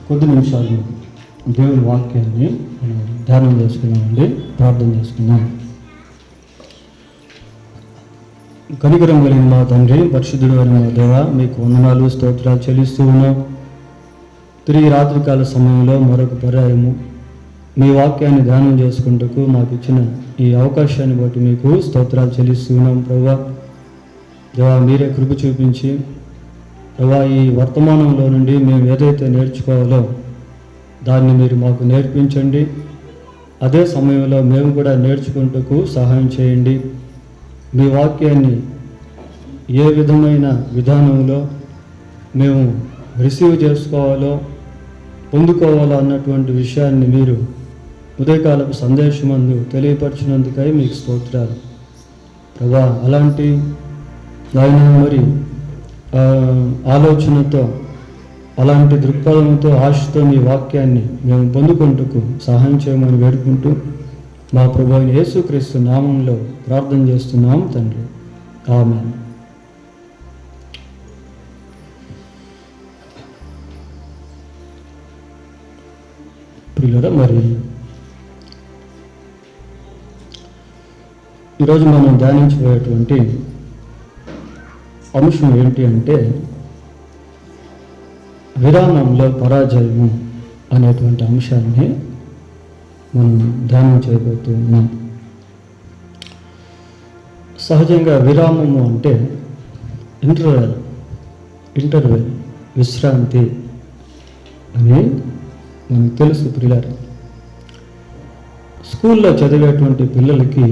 కొద్ది నిమిషాలు దేవుని వాక్యాన్ని మనం ధ్యానం చేసుకున్నామండి, ప్రార్థన చేసుకున్నాం. కనికరం కలిగిన మా తండ్రి, పరిశుద్ధుడు అయిన మా దేవ, మీకు వందనాలు స్తోత్రాలు చెల్లిస్తూ ఉన్నాం. తిరిగి రాత్రికాల సమయంలో మరొక పర్యాయము మీ వాక్యాన్ని ధ్యానం చేసుకుంటూ మాకు ఇచ్చిన ఈ అవకాశాన్ని బట్టి మీకు స్తోత్రాలు చెల్లిస్తూ ఉన్నాం. ప్రభువా దేవా, మీరే కృప చూపించి ప్రభా ఈ వర్తమానంలో నుండి మేము ఏదైతే నేర్చుకోవాలో దాన్ని మీరు మాకు నేర్పించండి. అదే సమయంలో మేము కూడా నేర్చుకుంటూ సహాయం చేయండి. మీ వాక్యాన్ని ఏ విధమైన విధానంలో మేము రిసీవ్ చేసుకోవాలో, పొందుకోవాలో అన్నటువంటి విషయాన్ని మీరు ఉదయకాలపు సందేశమందు తెలియపరిచినందుకై మీకు స్తోత్రాలు ప్రభా. అలాంటి ఆయన మరి ఆలోచనతో, అలాంటి దృక్పథంతో, ఆశతో మీ వాక్యాన్ని మేము పొందుకుంటూ సహాయం చేయమని వేడుకుంటూ మా ప్రభువైన యేసుక్రీస్తు నామంలో ప్రార్థన చేస్తున్నాం తండ్రి, ఆమేన్. ప్రియులారా, మరి ఈరోజు మనం ధ్యానించబోయేటువంటి అంశం ఏంటి అంటే విరామంలో పరాజయము అనేటువంటి అంశాన్ని మనం ధ్యానం చేయబోతూ ఉన్నాం. సహజంగా విరామము అంటే ఇంటర్వెల్, విశ్రాంతి అని మనకు తెలుసు. ప్రియులారా, స్కూల్లో చదివేటువంటి పిల్లలకి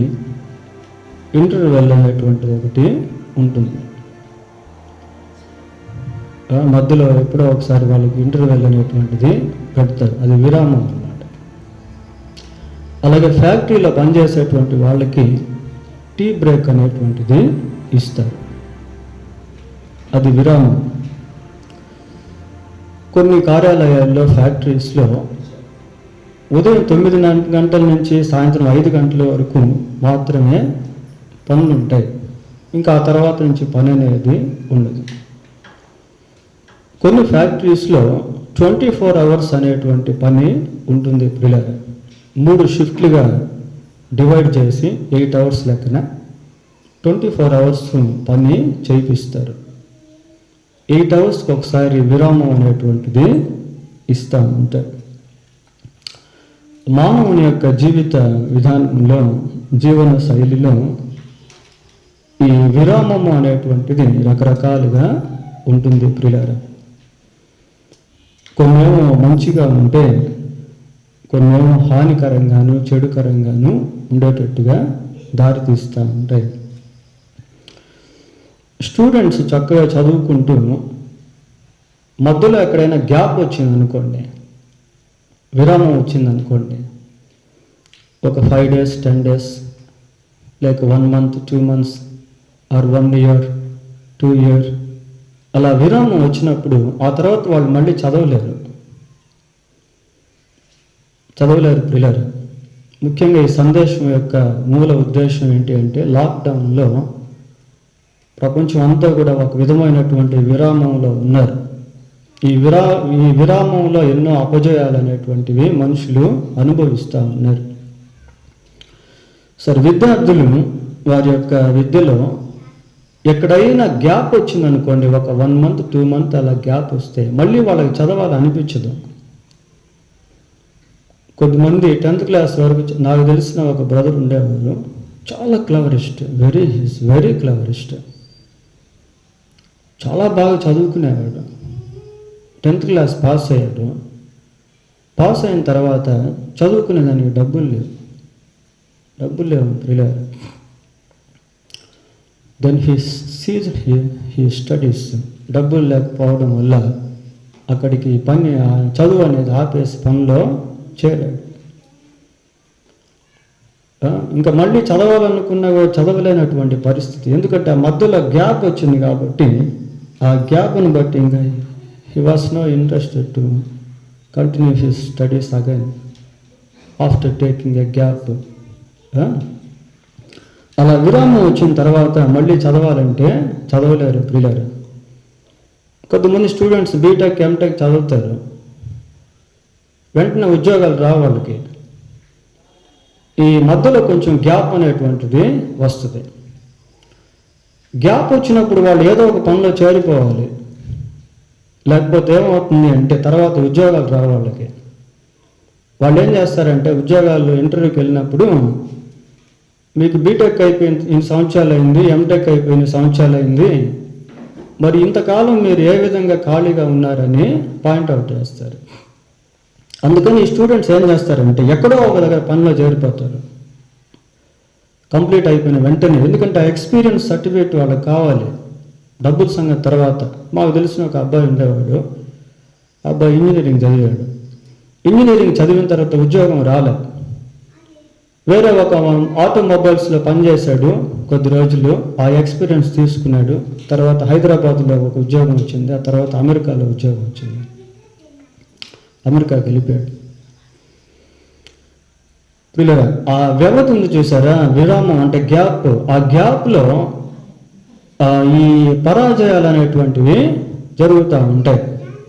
ఇంటర్వెల్ అనేటువంటిది ఒకటి ఉంటుంది. మధ్యలో ఎప్పుడో ఒకసారి వాళ్ళకి ఇంటర్వెల్ అనేటువంటిది పెడతారు, అది విరామం అన్నమాట. అలాగే ఫ్యాక్టరీలో పనిచేసేటువంటి వాళ్ళకి టీ బ్రేక్ అనేటువంటిది ఇస్తారు, అది విరామం. కొన్ని కార్యాలయాల్లో, ఫ్యాక్టరీస్లో ఉదయం 9 గంటల నుంచి సాయంత్రం 5 గంటల వరకు మాత్రమే పనులు ఉంటాయి. ఇంకా ఆ తర్వాత నుంచి పని అనేది ఉండదు. కొన్ని ఫ్యాక్టరీస్లో 24 అవర్స్ అనేటువంటి పని ఉంటుంది. పిల్లలు 3 షిఫ్ట్లుగా డివైడ్ చేసి 8 అవర్స్ లెక్కన 24 అవర్స్ పని చేయిస్తారు. 8 అవర్స్కి ఒకసారి విరామం అనేటువంటిది ఇస్తూ ఉంటారు. మానవుని యొక్క జీవిత విధానంలో, జీవన శైలిలో ఈ విరామము అనేటువంటిది రకరకాలుగా ఉంటుంది. ప్రియులారా, కొన్నేమో మంచిగా ఉంటే, కొన్నేమో హానికరంగాను, చెడుకరంగాను ఉండేటట్టుగా దారితీస్తూ ఉంటాయి. స్టూడెంట్స్ చక్కగా చదువుకుంటూ మధ్యలో ఎక్కడైనా గ్యాప్ వచ్చిందనుకోండి, విరామం వచ్చిందనుకోండి, ఒక 5 days 10 days, లేక 1 month 2 months are 1 year 2 year, అలా విరామం వచ్చినప్పుడు ఆ తర్వాత వాళ్ళు మళ్ళీ చదవలేరు. పిల్లలు, ముఖ్యంగా ఈ సందేశం యొక్క మూల ఉద్దేశం ఏంటి అంటే, లాక్డౌన్లో ప్రపంచం అంతా కూడా ఒక విధమైనటువంటి విరామంలో ఉన్నారు. ఈ విరామంలో ఎన్నో అపజయాలు అనేటువంటివి మనుషులు అనుభవిస్తూ ఉన్నారు. సరే, విద్యార్థులు వారి యొక్క విద్యలో ఎక్కడైనా గ్యాప్ వచ్చిందనుకోండి, ఒక 1 month 2 months అలా గ్యాప్ వస్తే మళ్ళీ వాళ్ళకి చదవాలనిపించదు. కొద్దిమంది 10th క్లాస్ వరకు, నాకు తెలిసిన ఒక బ్రదర్ ఉండేవారు, చాలా క్లవరిస్ట్, వెరీ క్లవరిస్ట్, చాలా బాగా చదువుకునేవాడు. 10th క్లాస్ పాస్ అయ్యాడు. పాస్ అయిన తర్వాత చదువుకునేదానికి డబ్బులు లేవు ప్రియులారా. Then he studies. డబ్బులు లేకపోవడం వల్ల అక్కడికి చదువు అనేది ఆపేసి పనిలో చేరాడు. ఇంకా మళ్ళీ చదవాలనుకున్నా కూడా చదవలేనటువంటి పరిస్థితి. ఎందుకంటే ఆ మధ్యలో గ్యాప్ వచ్చింది కాబట్టి, ఆ గ్యాప్ను బట్టి ఇంకా he was no interested to continue his studies again after taking a gap. అలా విరామం వచ్చిన తర్వాత మళ్ళీ చదవాలంటే చదవలేరు ప్రియులారా. కొంతమంది స్టూడెంట్స్ బీటెక్ ఎంటెక్ చదువుతారు, వెంటనే ఉద్యోగాలు రావు వాళ్ళకి. ఈ మధ్యలో కొంచెం గ్యాప్ అనేటువంటిది వస్తుంది. గ్యాప్ వచ్చినప్పుడు వాళ్ళు ఏదో ఒక పనిలో చేరిపోవాలి. లేకపోతే ఏమవుతుంది అంటే తర్వాత ఉద్యోగాలు రావు వాళ్ళకి. వాళ్ళు ఏం చేస్తారంటే ఉద్యోగాలు ఇంటర్వ్యూకి వెళ్ళినప్పుడు మీకు బీటెక్ అయిపోయిన ఇన్ని సంవత్సరాలు అయింది, ఎంటెక్ అయిపోయిన సంవత్సరాలు అయింది, మరి ఇంతకాలం మీరు ఏ విధంగా ఖాళీగా ఉన్నారని పాయింట్అవుట్ చేస్తారు. అందుకని ఈ స్టూడెంట్స్ ఏం చేస్తారంటే ఎక్కడో ఒక దగ్గర పనిలో చేరిపోతారు కంప్లీట్ అయిపోయిన వెంటనే. ఎందుకంటే ఆ ఎక్స్పీరియన్స్ సర్టిఫికేట్ వాళ్ళకి కావాలి డబ్బుల సంగతి తర్వాత. మాకు తెలిసిన ఒక అబ్బాయి ఉండేవాడు. అబ్బాయి ఇంజనీరింగ్ చదివాడు. ఇంజనీరింగ్ చదివిన తర్వాత ఉద్యోగం రాలే. వేరే ఒక ఆటోమొబైల్స్లో పనిచేశాడు కొద్ది రోజులు. ఆ ఎక్స్పీరియన్స్ తీసుకున్నాడు. తర్వాత హైదరాబాద్లో ఒక ఉద్యోగం వచ్చింది. ఆ తర్వాత అమెరికాలో ఉద్యోగం వచ్చింది. అమెరికాకి వెళ్ళిపోయాడు. వీళ్ళ ఆ వ్యవధి ఉంది చూసారా, విరామం అంటే గ్యాప్. ఆ గ్యాప్లో ఈ పరాజయాలు అనేటువంటివి జరుగుతూ ఉంటాయి.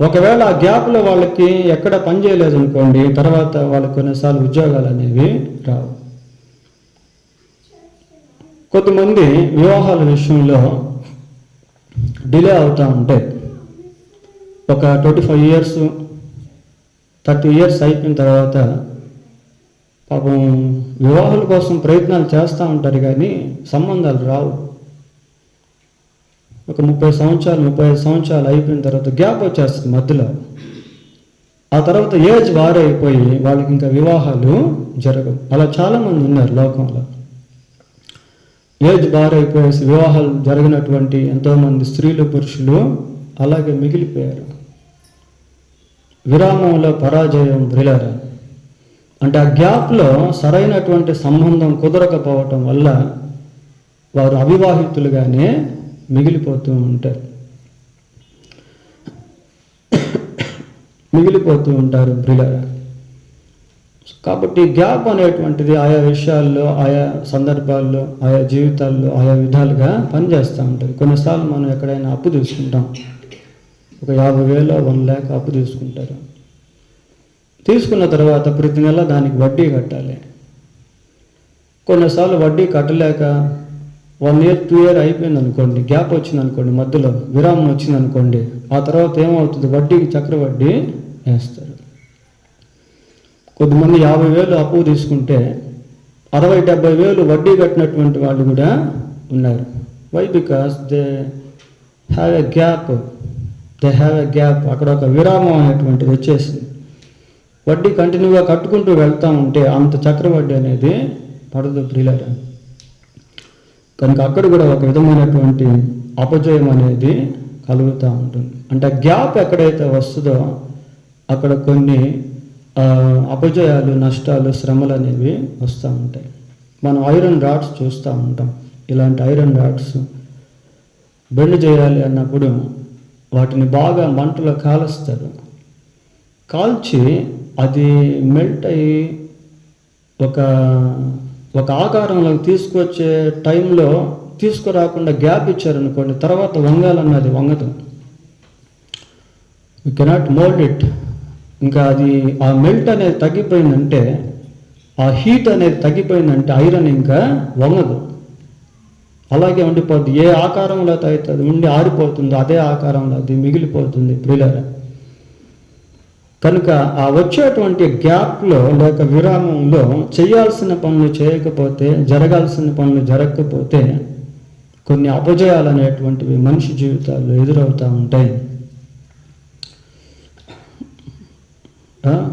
ఒకవేళ ఆ గ్యాప్లో వాళ్ళకి ఎక్కడ పని చేయలేదు అనుకోండి, తర్వాత వాళ్ళకి కొన్నిసార్లు ఉద్యోగాలు అనేవి రావు. కొంతమంది వివాహాల విషయంలో డిలే అవుతూ ఉంటాయి. ఒక 25 years 30 years అయిపోయిన తర్వాత పాపం వివాహాల కోసం ప్రయత్నాలు చేస్తూ ఉంటారు కానీ సంబంధాలు రావు. ఒక 30 సంవత్సరాలు 35 సంవత్సరాలు అయిపోయిన తర్వాత గ్యాప్ వచ్చేస్తుంది మధ్యలో. ఆ తర్వాత ఏజ్ వారైపోయి వాళ్ళకి ఇంకా వివాహాలు జరగవు. అలా చాలామంది ఉన్నారు లోకంలో. ఏజ్ బారైపోయేసి వివాహాలు జరిగినటువంటి ఎంతోమంది స్త్రీలు పురుషులు అలాగే మిగిలిపోయారు. విరామంలో పరాజయం బ్రిలరా అంటే ఆ గ్యాప్లో సరైనటువంటి సంబంధం కుదరకపోవటం వల్ల వారు అవివాహితులుగానే మిగిలిపోతూ ఉంటారు బ్రిలరా. కాబట్టి గ్యాప్ అనేటువంటిది ఆయా విషయాల్లో, ఆయా సందర్భాల్లో, ఆయా జీవితాల్లో ఆయా విధాలుగా పనిచేస్తూ ఉంటుంది. కొన్నిసార్లు మనం ఎక్కడైనా అప్పు తీసుకుంటాం. ఒక 50,000 1 lakh అప్పు తీసుకుంటారు. తీసుకున్న తర్వాత ప్రతి నెల దానికి వడ్డీ కట్టాలి. కొన్నిసార్లు వడ్డీ కట్టలేక 1 year 2 year అయిపోయింది అనుకోండి, గ్యాప్ వచ్చింది అనుకోండి, మధ్యలో విరామం వచ్చింది అనుకోండి, ఆ తర్వాత ఏమవుతుంది, వడ్డీకి చక్రవడ్డీ వేస్తారు. కొద్దిమంది 50,000 అప్పు తీసుకుంటే 60-70,000 వడ్డీ కట్టినటువంటి వాళ్ళు కూడా ఉన్నారు. Why? Because they have a gap. అక్కడ ఒక విరామం అనేటువంటిది వచ్చేసింది. వడ్డీ కంటిన్యూగా కట్టుకుంటూ వెళ్తూ ఉంటే అంత చక్రవడ్డీ అనేది పడదు ప్రియులారా. కనుక అక్కడ కూడా ఒక విధమైనటువంటి అపజయం అనేది కలుగుతూ ఉంటుంది. అంటే గ్యాప్ ఎక్కడైతే వస్తుందో అక్కడ కొన్ని అపజయాలు, నష్టాలు, శ్రమలు అనేవి వస్తూ ఉంటాయి. మనం ఐరన్ రాడ్స్ చూస్తూ ఉంటాం. ఇలాంటి ఐరన్ రాడ్స్ బెండ్ చేయాలి అన్నప్పుడు వాటిని బాగా మంటలో కాలుస్తారు. కాల్చి అది మెల్ట్ అయ్యి ఒక ఆకారంలోకి తీసుకొచ్చే టైంలో తీసుకురాకుండా గ్యాప్ ఇచ్చారనుకోండి, తర్వాత వంగాలన్నది వంగదు. You cannot mould it. ఇంకా అది ఆ మెల్ట్ అనేది తగ్గిపోయిందంటే, ఆ హీట్ అనేది తగ్గిపోయిందంటే ఐరన్ ఇంకా వంగదు, అలాగే ఉండిపోద్ది. ఏ ఆకారంలో అయితే అది ఉండి ఆరిపోతుందో అదే ఆకారంలో అది మిగిలిపోతుంది ప్రియులారా. కనుక ఆ వచ్చేటువంటి గ్యాప్లో లేక విరామంలో చేయాల్సిన పనులు చేయకపోతే, జరగాల్సిన పనులు జరగకపోతే కొన్ని అపజయాలు అనేటువంటివి మనిషి జీవితాల్లో ఎదురవుతూ ఉంటాయి.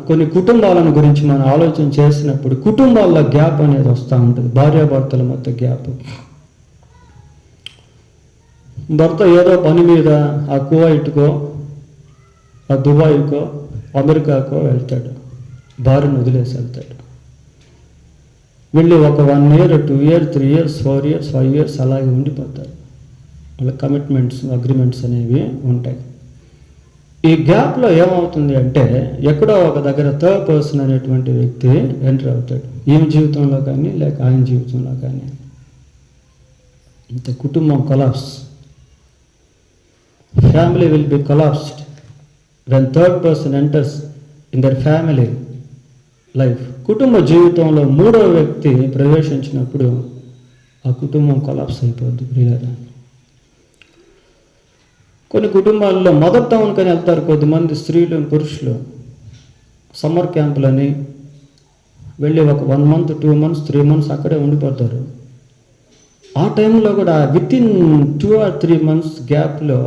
కొన్ని కుటుంబాలను గురించి మనం ఆలోచన చేసినప్పుడు కుటుంబాల్లో గ్యాప్ అనేది వస్తూ ఉంటుంది. భార్యాభర్తల మధ్య గ్యాప్. భర్త ఏదో పని మీద ఆ కువైట్కో, ఆ దుబాయ్కో, అమెరికాకో వెళ్తాడు, భార్యను వదిలేసి వెళ్తాడు. వెళ్ళి ఒక 1 year 2 years 3 years 4 years 5 years అలాగే ఉండిపోతారు. వాళ్ళ కమిట్మెంట్స్, అగ్రిమెంట్స్ అనేవి ఉంటాయి. ఈ గ్యాప్లో ఏమవుతుంది అంటే ఎక్కడో ఒక దగ్గర థర్డ్ పర్సన్ అనేటువంటి వ్యక్తి ఎంటర్ అవుతాడు. ఈమె జీవితంలో కానీ లేక ఆయన జీవితంలో కానీ. ఇంత కుటుంబం collapse. Family will be collapsed when third person enters in their family. Life. కుటుంబ జీవితంలో మూడవ వ్యక్తి ప్రవేశించినప్పుడు ఆ కుటుంబం కొలాప్స్ అయిపోద్ది ప్రియులారా. కొన్ని కుటుంబాల్లో మదర్ టౌన్కని వెళ్తారు కొద్దిమంది స్త్రీలు పురుషులు, సమ్మర్ క్యాంపులని వెళ్ళి ఒక 1 month 2 months 3 months అక్కడే ఉండిపోతారు. ఆ టైంలో కూడా వితిన్ 2 or 3 months గ్యాప్లో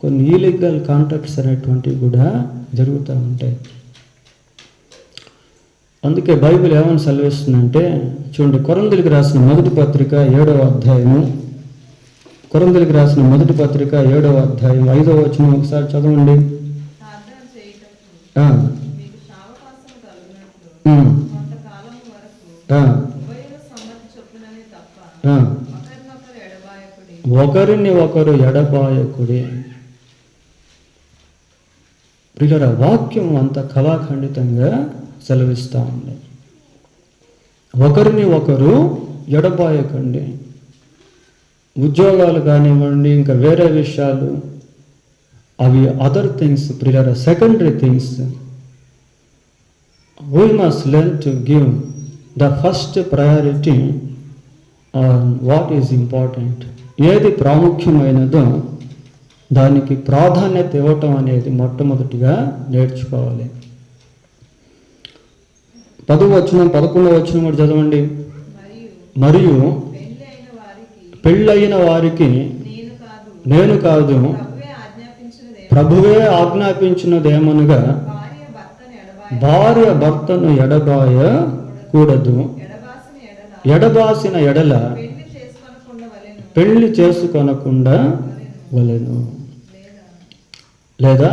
కొన్ని ఇల్లీగల్ కాంటాక్ట్స్ అనేటువంటివి కూడా జరుగుతూ ఉంటాయి. అందుకే బైబిల్ ఏమని సెలవిస్తుందంటే చూడండి, కొరింథీయులకు రాసిన మొదటి పత్రిక 7వ అధ్యాయము, కొరింథీయులకు రాసిన మొదటి పత్రిక 7వ అధ్యాయం 5వ వచనం ఒకసారి చదవండి. ఒకరిని ఒకరు ఎడబాయకుడి. ప్రియులారా, వాక్యం అంత కళాఖండితంగా సెలవిస్తూ ఉంది. ఒకరిని ఒకరు ఎడబాయకండి. ఉద్యోగాలు కానివ్వండి, ఇంకా వేరే విషయాలు, అవి అదర్ థింగ్స్ ప్రియులారా, secondary things. We must learn to give the first priority on what is important. ఏది ప్రాముఖ్యమైనదో దానికి ప్రాధాన్యత ఇవ్వటం అనేది మొట్టమొదటిగా నేర్చుకోవాలి. 10వ వచనం 11వ వచనం కూడా చదవండి. మరియు పెళ్ళైన వారికి నేను కాదు, ప్రభువే ఆజ్ఞాపించినదేమనగా భార్య భర్తను ఎడబాయకూడదు, ఎడబాసిన ఎడల పెళ్లి చేసుకొనకుండా వలెను, లేదా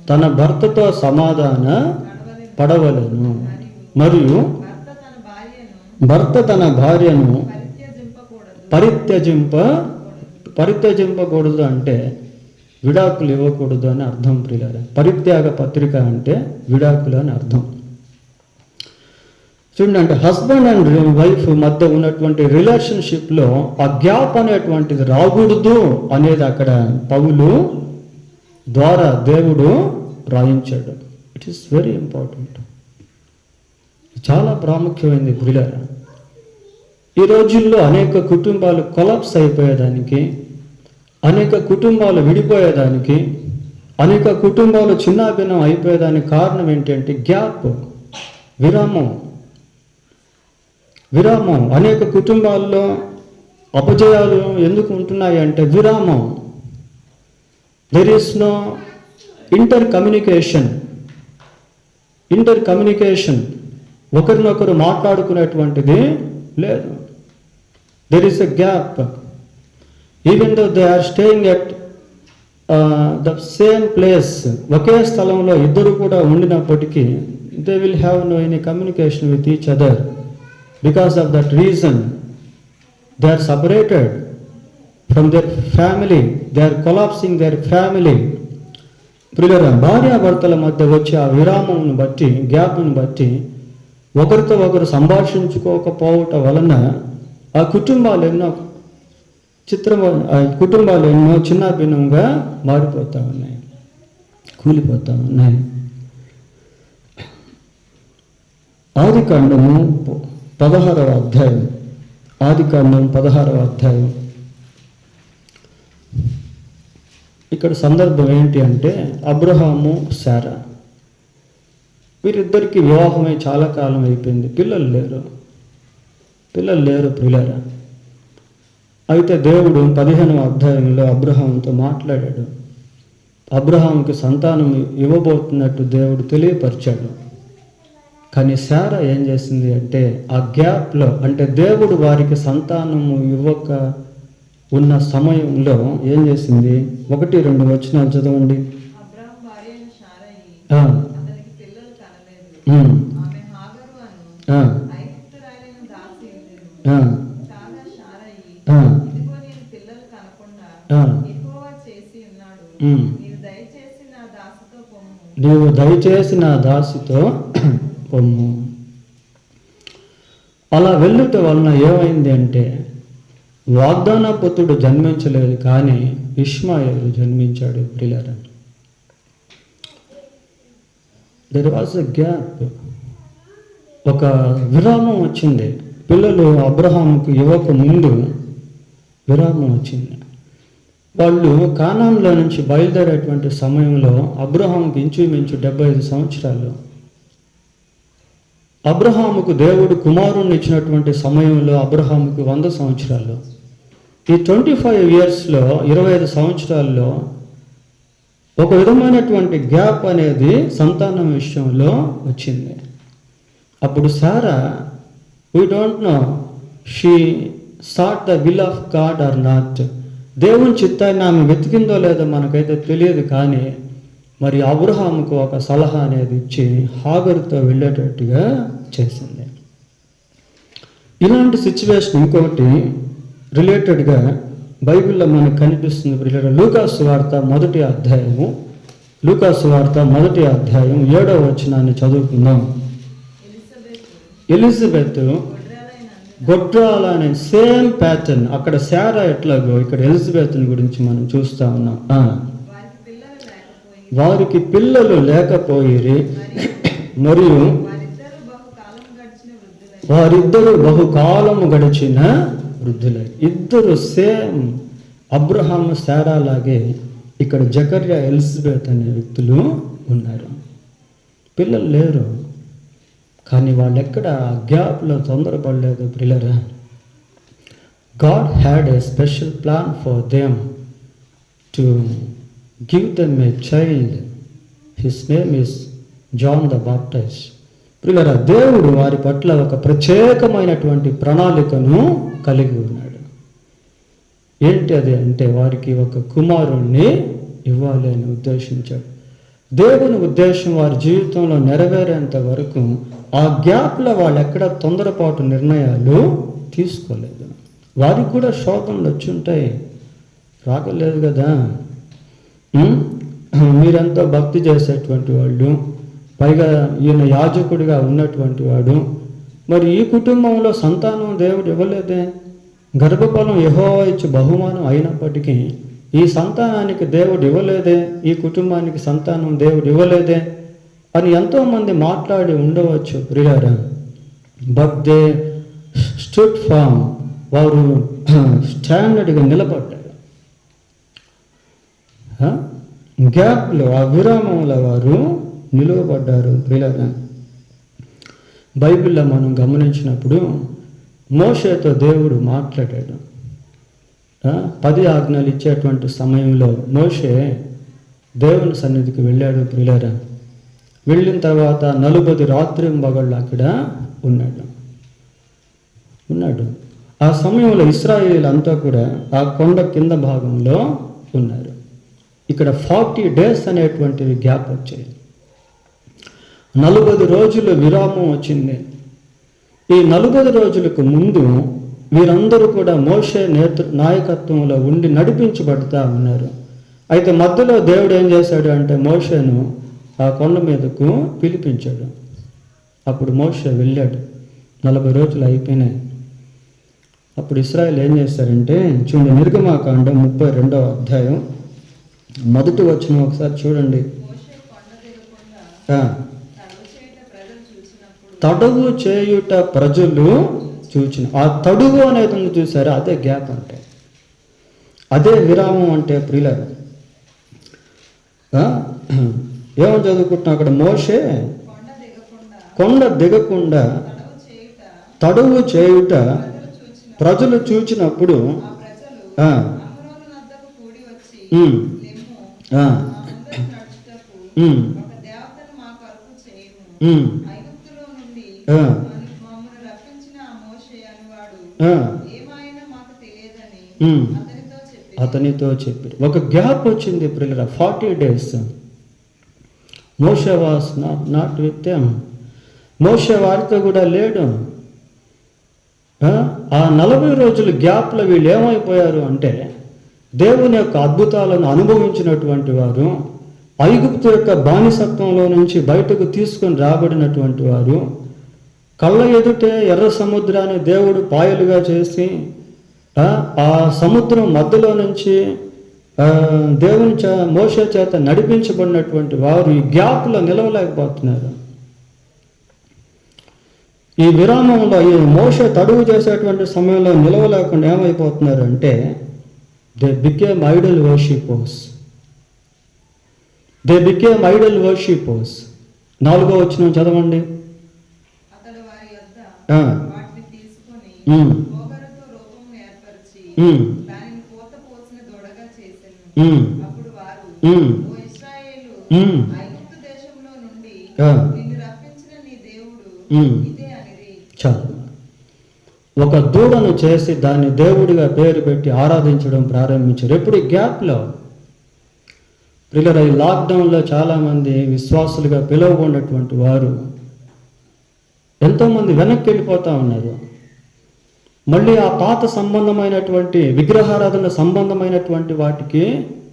తన భర్తతో సమాధాన పడవలెను. మరియు భర్త తన భార్యను పరిత్యజింపకూడదు అంటే విడాకులు ఇవ్వకూడదు అని అర్థం ప్రియులారా. పరిత్యాగ పత్రిక అంటే విడాకులు అని అర్థం. చూడండి, అంటే హస్బెండ్ అండ్ వైఫ్ మధ్య ఉన్నటువంటి రిలేషన్షిప్లో ఆ గ్యాప్ అనేటువంటిది రాకూడదు అనేది అక్కడ పౌలు ద్వారా దేవుడు రాయించాడు. ఇట్ ఈస్ వెరీ ఇంపార్టెంట్, చాలా ప్రాముఖ్యమైనది ప్రియులారా. ఈ రోజుల్లో అనేక కుటుంబాలు కొలాప్స్ అయిపోయేదానికి, అనేక కుటుంబాలు విడిపోయేదానికి, అనేక కుటుంబాలు చిన్నాభిన్నం అయిపోయేదానికి కారణం ఏంటంటే గ్యాప్, విరామం. అనేక కుటుంబాల్లో అపజయాలు ఎందుకు ఉంటున్నాయి అంటే విరామం. There is no inter communication, ఒకరినొకరు మాట్లాడుకునేటువంటిది లేదు. There is a gap. Even though they are staying at the same place, ఒకే స్థలంలో ఇద్దరు కూడా ఉండినప్పటికీ they will have no any communication with each other. Because of that reason, they are separated from their family. They are collapsing their family. ప్రియులారా, భార్యాభర్తల మధ్య వచ్చే ఆ విరామంను బట్టి, గ్యాప్ను బట్టి, ఒకరితో ఒకరు సంభాషించుకోకపోవటం వలన ఆ కుటుంబాలు ఎన్నో చిన్నాభిన్నంగా మారిపోతూ ఉన్నాయి, కూలిపోతూ ఉన్నాయి. ఆదికాండము 16వ అధ్యాయం, ఆదికాండం 16వ అధ్యాయం. ఇక్కడ సందర్భం ఏంటి అంటే అబ్రహాము శారా వీరిద్దరికి వివాహమై చాలా కాలం అయిపోయింది, పిల్లలు లేరు ప్రియులారా. అయితే దేవుడు 15వ అధ్యాయంలో అబ్రహాముతో మాట్లాడాడు. అబ్రహాముకి సంతానం ఇవ్వబోతున్నట్టు దేవుడు తెలియపరిచాడు. కానీ శారా ఏం చేసింది అంటే ఆ గ్యాప్లో, అంటే దేవుడు వారికి సంతానము ఇవ్వక ఉన్న సమయంలో ఏం చేసింది? 1-2 వచనాలు చదవండి. నీవు దయచేసి నా దాసితో పొమ్ము. అలా వెళ్ళుట వలన ఏమైంది అంటే వాగ్దాన పుత్రుడు జన్మించలేదు, కానీ ఇష్మాయేలు జన్మించాడు. ప్రియులారా, దెర్ వాజ్ ఎ గ్యాప్, ఒక విరామం వచ్చింది. పిల్లలు అబ్రహాముకు ఇవ్వక ముందు విరామం వచ్చింది. వాళ్ళు కానాన్లో నుంచి బయలుదేరేటువంటి సమయంలో అబ్రహాముకి ఇంచుమించు 75 సంవత్సరాలు. అబ్రహాముకు దేవుడు కుమారుణ్ణి ఇచ్చినటువంటి సమయంలో అబ్రహాముకు 100 సంవత్సరాలు. ఈ 25 ఇయర్స్లో 25 సంవత్సరాల్లో ఒక విధమైనటువంటి గ్యాప్ అనేది సంతానం విషయంలో వచ్చింది. అప్పుడు Sarah, we don't know she sought the will of God or not, దేవుని చిత్తాన్ని ఆమె వెతికిందో లేదో మనకైతే తెలియదు. కానీ మరి అబ్రహాముకు ఒక సలహా అనేది ఇచ్చి హాగరుతో వెళ్ళేటట్టుగా చేసింది. ఇలాంటి సిచ్యువేషన్ ఇంకొకటి రిలేటెడ్గా బైబిల్లో మనకు కనిపిస్తుంది. లూకాసు వార్త 1వ అధ్యాయము, లూకాసు వార్త 1వ అధ్యాయం 7వ వచనాన్ని చదువుకుందాం. ఎలిజబెత్ గొడ్రాల అనే సేమ్ ప్యాటర్న్, అక్కడ శారా ఎట్లాగో ఇక్కడ ఎలిజబెత్ని గురించి మనం చూస్తా ఉన్నాం. వారికి పిల్లలు లేకపోయిరి, మరియు వారిద్దరు బహుకాలము గడిచిన వృద్ధులై. ఇద్దరు సేమ్ అబ్రహాము శారా లాగే ఇక్కడ జకర్యా ఎలిజబెత్ అనే వ్యక్తులు ఉన్నారు. పిల్లలు లేరు, కానీ వాళ్ళు ఎక్కడ గ్యాప్లో తొందరపడలేదు. ప్రియులారా, God had a special plan for them to give them a child. His name is John the Baptist. ప్రియులారా, దేవుడు వారి పట్ల ఒక ప్రత్యేకమైనటువంటి ప్రణాళికను కలిగి ఉన్నాడు. ఏంటి అది అంటే, వారికి ఒక కుమారుణ్ణి ఇవ్వాలి అని ఉద్దేశించాడు. దేవుని ఉద్దేశం వారి జీవితంలో నెరవేరేంత వరకు ఆ గ్యాప్లో వాళ్ళు ఎక్కడ తొందరపాటు నిర్ణయాలు తీసుకోలేదు. వారికి కూడా శోధనలు వచ్చి ఉంటాయి, రాగలేదు కదా. మీరెంతో భక్తి చేసేటువంటి వాళ్ళు, పైగా ఈయన యాజకుడిగా ఉన్నటువంటి వాడు, మరి ఈ కుటుంబంలో సంతానం దేవుడు ఇవ్వలేదే, గర్భఫలం యెహోవా ఇచ్చి బహుమానం అయినప్పటికీ ఈ సంతానానికి దేవుడు ఇవ్వలేదే, ఈ కుటుంబానికి సంతానం దేవుడు ఇవ్వలేదే అని ఎంతోమంది మాట్లాడి ఉండవచ్చు ప్రియులారా. బట్ దే స్టూడ్ ఫార్మ్, వారు స్టాండర్డ్గా నిలబడ్డారు. గ్యాప్లో, ఆ విరామంలో వారు నిలువబడ్డారు ప్రియులారా. బైబిల్లో మనం గమనించినప్పుడు మోషేతో దేవుడు మాట్లాడాడు. 10 ఆజ్ఞలు ఇచ్చేటువంటి సమయంలో మోషే దేవుని సన్నిధికి వెళ్ళాడు ప్రియులారా. వెళ్ళిన తర్వాత 40 రాత్రింబగళ్ళు అక్కడ ఉన్నాడు. ఆ సమయంలో ఇశ్రాయేలీలంతా కూడా ఆ కొండ కింద భాగంలో ఉన్నారు. ఇక్కడ 40 డేస్ అనేటువంటివి గ్యాప్ వచ్చాయి. 40 రోజులు విరామం వచ్చింది. ఈ 40 రోజులకు ముందు వీరందరూ కూడా మోషే నాయకత్వంలో ఉండి నడిపించబడుతూ ఉన్నారు. అయితే మధ్యలో దేవుడు ఏం చేశాడు అంటే మోషేను ఆ కొండ మీదకు పిలిపించాడు. అప్పుడు మోషే వెళ్ళాడు. 40 రోజులు అయిపోయినాయి. అప్పుడు ఇశ్రాయేలు ఏం చేశారంటే, చూడండి, నిర్గమాకాండం 32వ అధ్యాయం 1వ వచనం ఒకసారి చూడండి. తడువు చేయుట ప్రజలు చూచిన, ఆ తడువు అనేది ఉంది చూసారా, అదే గ్యాప్ అంటే, అదే విరామం అంటే ప్రియులారా. ఏమని చదువుకుంటున్నాం అక్కడ, మోషే కొండ దిగకుండా తడువు చేయుట ప్రజలు చూచినప్పుడు అతనితో చెప్పి ఒక గ్యాప్ వచ్చింది ప్రియులారా. 40 డేస్ మోషే వాస్ నాట్ విత్ దెమ్. మోషే వారితో కూడా లేడు. ఆ 40 రోజుల గ్యాప్లో వీళ్ళు ఏమైపోయారు అంటే, దేవుని యొక్క అద్భుతాలను అనుభవించినటువంటి వారు, ఐగుప్తు యొక్క బానిసత్వంలో నుంచి బయటకు తీసుకొని రాబడినటువంటి వారు, కళ్ళ ఎదుటే ఎర్ర సముద్రాన్ని దేవుడు పాయలుగా చేసి ఆ సముద్రం మధ్యలో నుంచి దేవుని మోషే చేత నడిపించబడినటువంటి వారు ఈ గ్యాప్లో నిలవలేకపోతున్నారు. ఈ విరామంలో ఈ మోషే తడువు చేసేటువంటి సమయంలో నిలవలేకుండా ఏమైపోతున్నారు అంటే దే బికేమ్ ఐడల్ వర్షిపర్స్. 4వ వచనం చదవండి. చాలు. ఒక దూడను చేసి దాన్ని దేవుడిగా పేరు పెట్టి ఆరాధించడం ప్రారంభించారు. ఎప్పుడు ఈ గ్యాప్లో పిల్లలు, ఈ లాక్డౌన్లో చాలామంది విశ్వాసులుగా పిలువబడినటువంటి వారు ఎంతోమంది వెనక్కి వెళ్ళిపోతూ ఉన్నారు. మళ్ళీ ఆ పాత సంబంధమైనటువంటి విగ్రహారాధన సంబంధమైనటువంటి వాటికి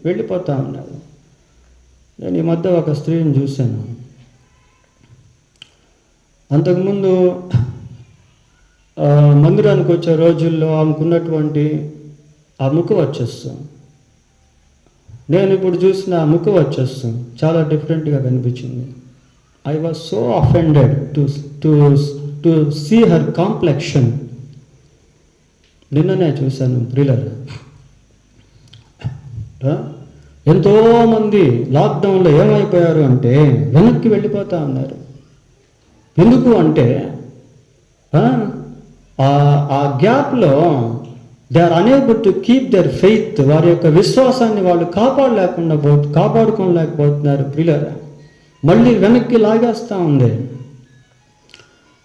వెళ్ళిపోతూ ఉన్నారు. నేను ఈ మధ్య ఒక స్త్రీని చూశాను. అంతకుముందు మందిరానికి వచ్చే రోజుల్లో ఆమెకున్నటువంటి ఆ ముఖ వచ్చేస్తాం, నేను ఇప్పుడు చూసిన ఆ ముఖ వచ్చేస్తాం చాలా డిఫరెంట్గా కనిపించింది. I was so offended to see her complexion. నిన్ననే చూశాను ప్రియులారా, ఎంతోమంది లాక్డౌన్లో ఏమైపోయారు అంటే వెనక్కి వెళ్ళిపోతూ ఉన్నారు. ఎందుకు అంటే ఆ గ్యాప్లో they are unable to keep their faith. వారి యొక్క విశ్వాసాన్ని వాళ్ళు కాపాడుకోలేకపోతున్నారు ప్రియులారా. మళ్ళీ వెనక్కి లాగేస్తూ ఉంది.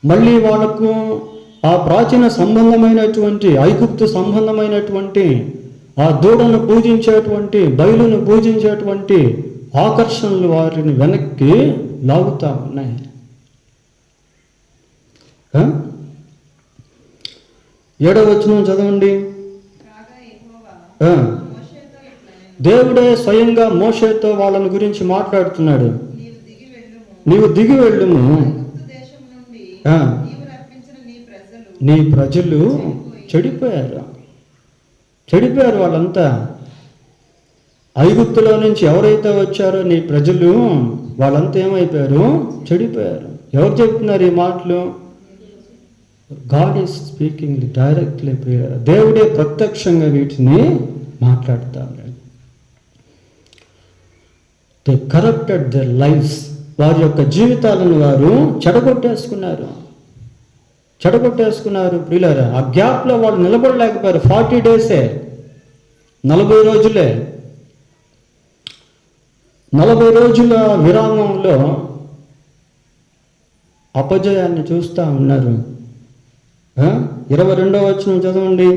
మళ్ళీ వాళ్ళకు ఆ ప్రాచీన సంబంధమైనటువంటి ఐగుప్తు సంబంధమైనటువంటి ఆ దూడను పూజించేటువంటి బయలును పూజించేటువంటి ఆకర్షణలు వారిని వెనక్కి లాగుతూ ఉన్నాయి. 7వ వచనం చదవండి. దేవుడే స్వయంగా మోషేతో వాళ్ళని గురించి మాట్లాడుతున్నాడు. నీవు దిగి వెళ్ళుము, నీ ప్రజలు చెడిపోయారు. వాళ్ళంతా ఐగుప్తులో నుంచి ఎవరైతే వచ్చారో నీ ప్రజలు వాళ్ళంతా ఏమైపోయారు? చెడిపోయారు. ఎవరు చెప్తున్నారు ఈ మాటలు? God is speaking directly. దేవుడే ప్రత్యక్షంగా వీటిని మాట్లాడుతూ ఉన్నాడు. They corrupted there lifes. వారి యొక్క జీవితాలను వారు చెడగొట్టేసుకున్నారు ప్రియులారా. ఆ గ్యాప్లో వాళ్ళు నిలబడలేకపోయారు. 40 డేసే, 40 రోజులే. 40 రోజుల విరామంలో అపజయాన్ని చూస్తూ ఉన్నారు. 22వ వచనం చదవండి.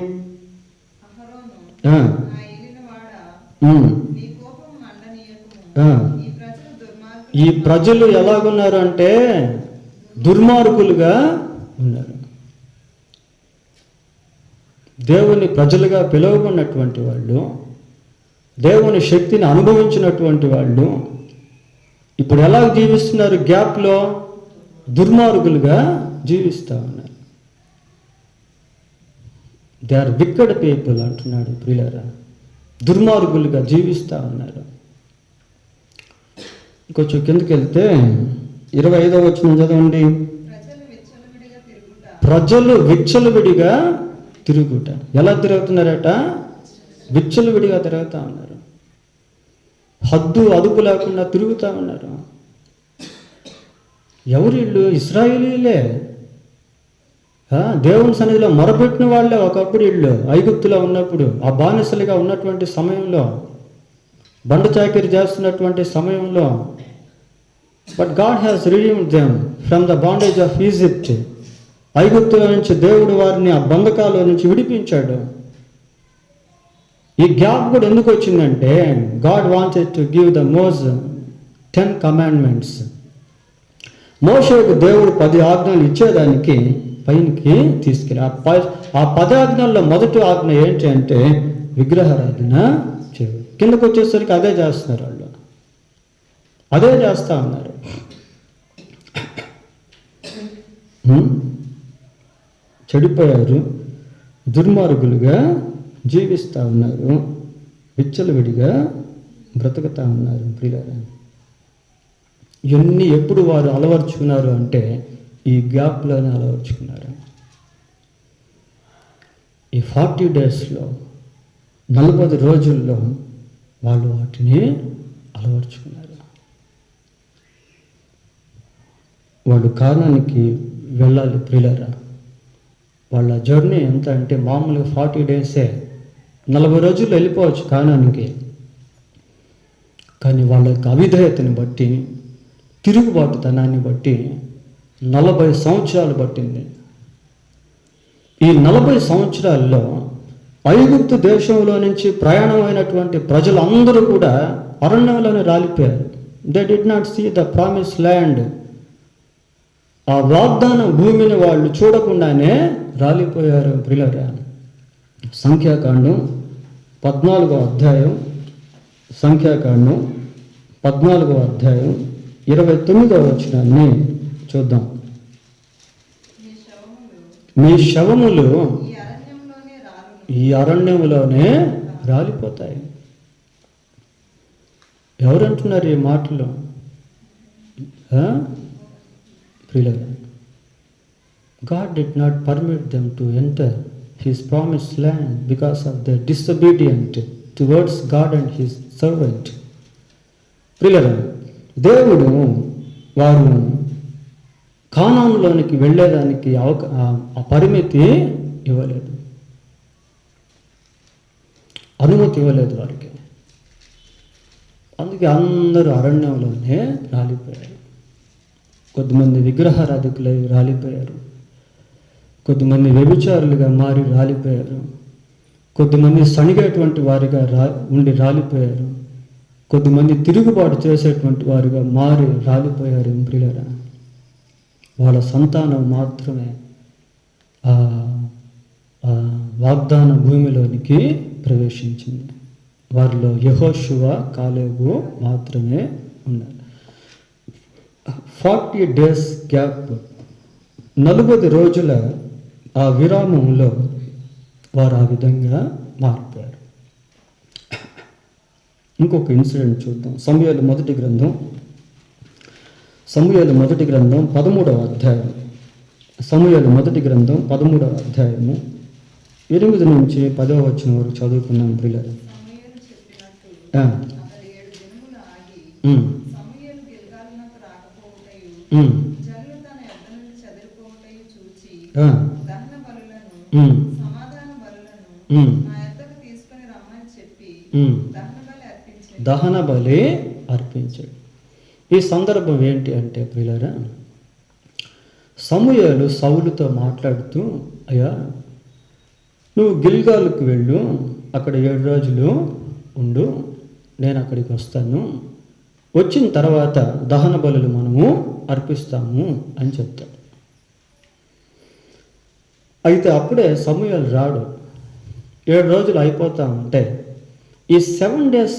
ఈ ప్రజలు ఎలాగున్నారు అంటే దుర్మార్గులుగా ఉన్నారు. దేవుని ప్రజలుగా పిలువబడినటువంటి వాళ్ళు, దేవుని శక్తిని అనుభవించినటువంటి వాళ్ళు ఇప్పుడు ఎలా జీవిస్తున్నారు? గ్యాప్లో దుర్మార్గులుగా జీవిస్తూ ఉన్నారు. దే ఆర్ వికెడ్ పీపుల్ అంటున్నాడు ప్రియులారా. దుర్మార్గులుగా జీవిస్తూ ఉన్నారు. కొంచెం కిందకి వెళ్తే 25వ వచనం చదవండి. ప్రజలు విచ్చలవిడిగా తిరుగుట. ఎలా తిరుగుతున్నారట? విచ్చలవిడిగా తిరుగుతూ ఉన్నారు. హద్దు అదుపు లేకుండా తిరుగుతూ ఉన్నారు. ఎవరిళ్ళు? ఇశ్రాయేలీలే. దేవుని సన్నిధిలో మొరపెట్టిన వాళ్ళే ఒకప్పుడు ఇళ్ళు. ఐగుప్తులో ఉన్నప్పుడు, ఆ బానిసలుగా ఉన్నటువంటి సమయంలో, బండ చాకిరి చేస్తున్నటువంటి సమయంలో, but God has redeemed them from the bondage of Egypt. ఐగుప్తుల నుంచి దేవుడు వారిని ఆ బంధకాల నుంచి విడిపించాడు. ఈ గ్యాప్ కూడా ఎందుకు వచ్చిందంటే God wanted to give the most 10 commandments. మోషేకు దేవుడు 10 ఆజ్ఞలు ఇచ్చేదానికి పైకి తీసుకెళ్ళి ఆ 10 ఆజ్ఞల్లో మొదటి ఆజ్ఞ ఏంటి అంటే విగ్రహారాధన చేయదు. కిందకు వచ్చేసరికి అదే చేస్తున్నారు వాళ్ళు. అదే చేస్తూ ఉన్నారు. చెడిపోయారు, దుర్మార్గులుగా జీవిస్తూ ఉన్నారు. విచ్చలవిడిగా బ్రతుకుతా ఉన్నారు ప్రియులారా. ఇవన్నీ ఎప్పుడు వారు అలవర్చుకున్నారు అంటే ఈ గ్యాప్లోనే అలవర్చుకున్నారు. ఈ 40 డేస్లో 40 రోజుల్లో వాళ్ళు వాటిని అలవర్చుకున్నారు. వాళ్ళు కానానికి వెళ్ళాలి ప్రియులారా. వాళ్ళ జర్నీ ఎంత అంటే మామూలుగా 40 డేసే, 40 రోజుల్లో వెళ్ళిపోవచ్చు కానానికి. కానీ వాళ్ళ యొక్క అవిధేయతని బట్టి, తిరుగుబాటుతనాన్ని బట్టి 40 సంవత్సరాలు పట్టింది. ఈ 40 సంవత్సరాల్లో ఐగుప్తు దేశంలో నుంచి ప్రయాణం అయినటువంటి ప్రజలందరూ కూడా అరణ్యంలోనే రాలిపోయారు. They did not see the promise land. ఆ వాగ్దాన భూమిని వాళ్ళు చూడకుండానే రాలిపోయారు ప్రియులారా. సంఖ్యాకాండం 14వ అధ్యాయం, సంఖ్యాకాండం 14వ అధ్యాయం 29వ వచనాన్ని చూద్దాం. మీ శవములు ఈ అరణ్యంలోనే రాలిపోతాయి. ఎవరంటున్నారు ఈ మాటలు? ప్రియులారా, God did not permit them to enter His promised land because of their disobedience towards God and His servant. ప్రియులారా, దేవుడు వారు కానానులోనికి వెళ్ళేదానికి ఆ పరిమితి ఇవ్వలేదు, అనుమతి ఇవ్వలేదు వారికి. అందుకే అందరూ అరణ్యంలోనే రాలిపోయారు. కొద్దిమంది విగ్రహారాధికులై రాలిపోయారు, కొద్దిమంది వ్యభిచారులుగా మారి రాలిపోయారు, కొద్దిమంది సణిగేటువంటి వారిగా ఉండి రాలిపోయారు, కొద్దిమంది తిరుగుబాటు చేసేటువంటి వారిగా మారి రాలిపోయారు. ప్రియులారా, వాళ్ళ సంతానం మాత్రమే ఆ వాగ్దాన భూమిలోనికి ప్రవేశించింది. వారిలో యెహోషువ, కాలేబు మాత్రమే ఉన్నారు. 40 డేస్ గ్యాప్, 40 రోజుల ఆ విరామంలో వారు ఆ విధంగా మారిపోయారు. ఇంకొక ఇన్సిడెంట్ చూద్దాం. సమూయేలు మొదటి గ్రంథం 13వ అధ్యాయం, సమూయేలు మొదటి గ్రంథం 13వ అధ్యాయము 8 నుంచి 10వ వచనం వరకు చదువుకున్నాం ప్రియులారా. దహన బలి అర్పించాడు. ఈ సందర్భం ఏంటి అంటే ప్రియులారా, సమూయేలు సౌలుతో మాట్లాడుతూ, అయ్యా నువ్వు గిల్గాలుకు వెళ్ళు, అక్కడ 7 రోజులు ఉండు, నేను అక్కడికి వస్తాను, వచ్చిన తర్వాత దహన బలులు మనము అర్పిస్తాము అని చెప్తాడు. అయితే అప్పుడే సమూయేలు రాడు. 7 రోజులు అయిపోతా ఉంటే ఈ 7 డేస్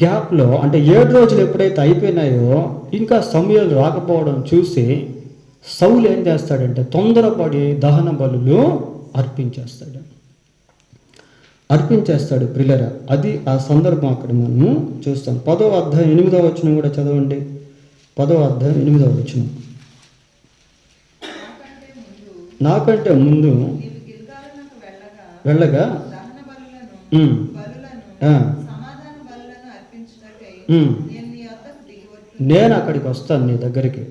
గ్యాప్లో, అంటే 7 రోజులు ఎప్పుడైతే అయిపోయినాయో ఇంకా సమూయేలు రాకపోవడం చూసి సౌలు ఏం చేస్తాడంటే తొందరపడి దహన బలులు అర్పించేస్తాడు ప్రియులారా. అది ఆ సందర్భం అక్కడ మనము చూస్తాం. 10వ అధ్యాయం 8వ వచనం కూడా చదవండి. 10వ అధ్యాయం 8వ వచనం. నాకంటే ముందు వెళ్ళగా నేను అక్కడికి వస్తాను నీ దగ్గరికి.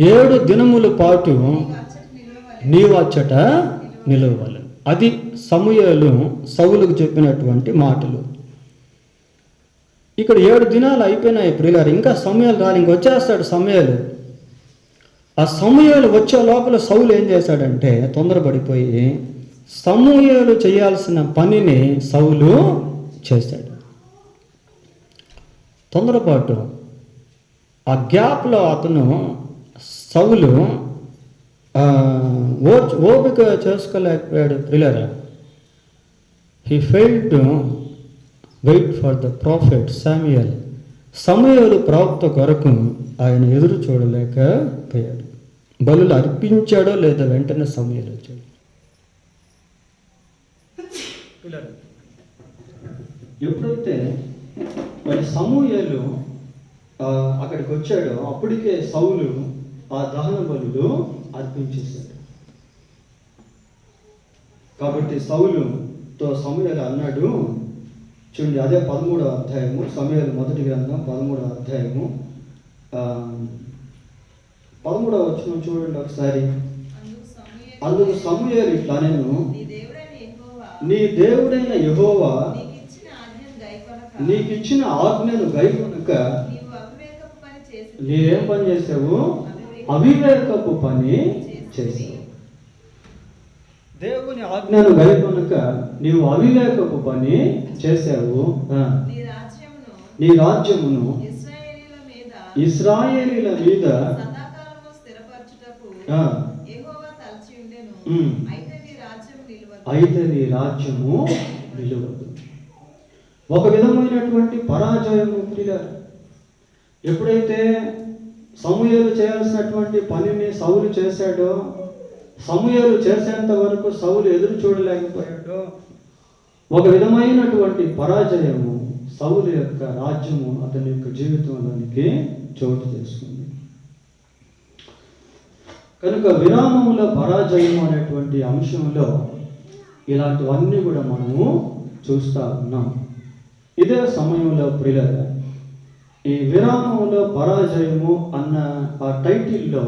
7 దినముల పాటు నీవు అచ్చట నిలవాలి. అది సమూయేలు సౌలుకు చెప్పినటువంటి మాటలు. ఇక్కడ 7 దినాలు అయిపోయినాయి ప్రియులారా, ఇంకా సమూయేలు రాలి, ఇంకొచ్చేస్తాడు సమూయేలు. ఆ సమూయేలు వచ్చే లోపల సౌలు ఏం చేశాడంటే తొందరపడిపోయి సమూయేలు చేయాల్సిన పనిని సౌలు చేశాడు. తొందరపాటు. ఆ గ్యాప్లో అతను సౌలు ఓపిక చేసుకోలేకపోయాడు ప్రియులారా. He failed to wait for the prophet సమూయేలు ప్రవక్త కొరకు ఆయన ఎదురు చూడలేకపోయాడు. బలులు అర్పించాడో లేదా వెంటనే సమూయేలు వచ్చాడు. ఎప్పుడైతే మరి సమూయేలు అక్కడికి వచ్చాడో అప్పటికే సౌలు ఆ దహన బలులు అర్పించేశాడు. కాబట్టి సౌలుతో సమూయేలు అన్నాడు, చూడండి, అదే 13వ అధ్యాయము, సమూయేలు మొదటి గ్రంథం 13వ అధ్యాయము 13వ వచనం చూడండి ఒకసారి. అందుకు సమూయేలు ఇట్లా, నేను నీ దేవుడైన యెహోవా నీకు ఇచ్చిన ఆజ్ఞను గైకొనక నీవేం పని చేసావు? అవివేకపు పని చేసావు. దేవుని ఆజ్ఞను గైకొనక నీవు అవివేకపు పని చేసావు. నీ రాజ్యమును ఇశ్రాయేలీల మీద అయితే నీ రాజ్యము నిలువదు. ఒక విధమైనటువంటి పరాజయము. ఎప్పుడైతే సమూయేలు చేయాల్సినటువంటి పనిని సౌలు చేశాడో, సమూయేలు చేసేంత వరకు సౌలు ఎదురు చూడలేకపోయాడో, ఒక విధమైనటువంటి పరాజయము సౌలు యొక్క రాజ్యము అతని యొక్క జీవితంలోనికి చోటు చేసుకుంది. కనుక విరామముల పరాజయము అనేటువంటి అంశంలో ఇలాంటివన్నీ కూడా మనము చూస్తూ ఉన్నాం. ఇదే సమయంలో ప్రియులారా, ఈ విరామంలో పరాజయము అన్న ఆ టైటిల్లో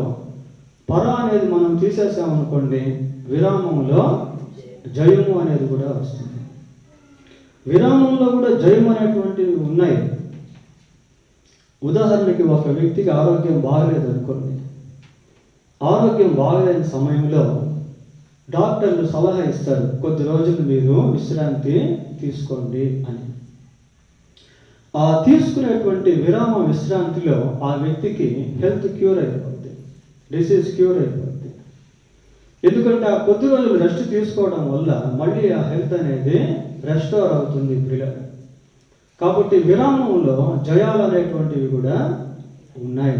పరా అనేది మనం తీసేసామనుకోండి, విరామంలో జయము అనేది కూడా వస్తుంది. విరామంలో కూడా జయం అనేటువంటివి ఉన్నాయి. ఉదాహరణకి ఒక వ్యక్తికి ఆరోగ్యం బాగలేదు అనుకోండి, ఆరోగ్యం బాగలేని సమయంలో డాక్టర్లు సలహా ఇస్తారు, కొద్ది రోజులు మీరు విశ్రాంతి తీసుకోండి అని. ఆ తీసుకునేటువంటి విరామ విశ్రాంతిలో ఆ వ్యక్తికి హెల్త్ క్యూర్ అయిపోద్ది, డిసీజ్ క్యూర్ అయిపోద్ది. ఎందుకంటే ఆ కొద్ది రోజులు రెస్ట్ తీసుకోవడం వల్ల మళ్ళీ ఆ హెల్త్ అనేది రెస్టోర్ అవుతుంది పిల్లలు. కాబట్టి విరామంలో జయాలు అనేటువంటివి కూడా ఉన్నాయి.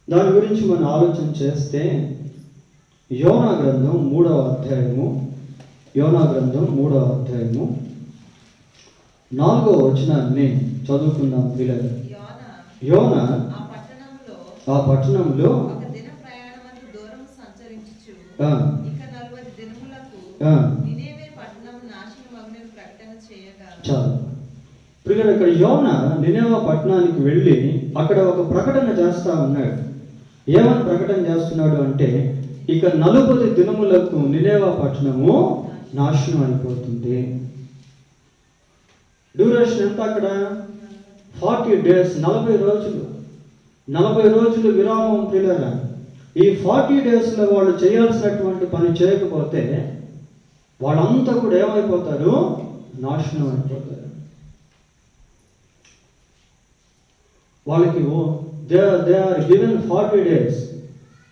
దాని గురించి మనం ఆలోచన చేస్తే యోనా గ్రంథం 3వ అధ్యాయము, యోనా గ్రంథం 3వ అధ్యాయము 4వ వచనాన్ని చదువుకుందాం పిల్లలు. యోనా ఆ పట్టణంలో చాలు పిల్లలు, ఇక్కడ యోనా నినెవె పట్టణానికి వెళ్ళి అక్కడ ఒక ప్రకటన చేస్తా ఉన్నాడు. ఏమని ప్రకటన చేస్తున్నాడు అంటే, ఇక 40 దినములకు నినెవె పట్టణము నాశనం అయిపోతుంది. డ్యూరేషన్ ఎంత అక్కడ? 40 days, 40 రోజులు. 40 రోజులు విరామం పిల్లల. ఈ 40 daysలో వాళ్ళు చేయాల్సినటువంటి పని చేయకపోతే వాళ్ళంతా కూడా ఏమైపోతారు? నాశనం అయిపోతారు. వాళ్ళకి దే ఆర్ గివెన్ 40 days,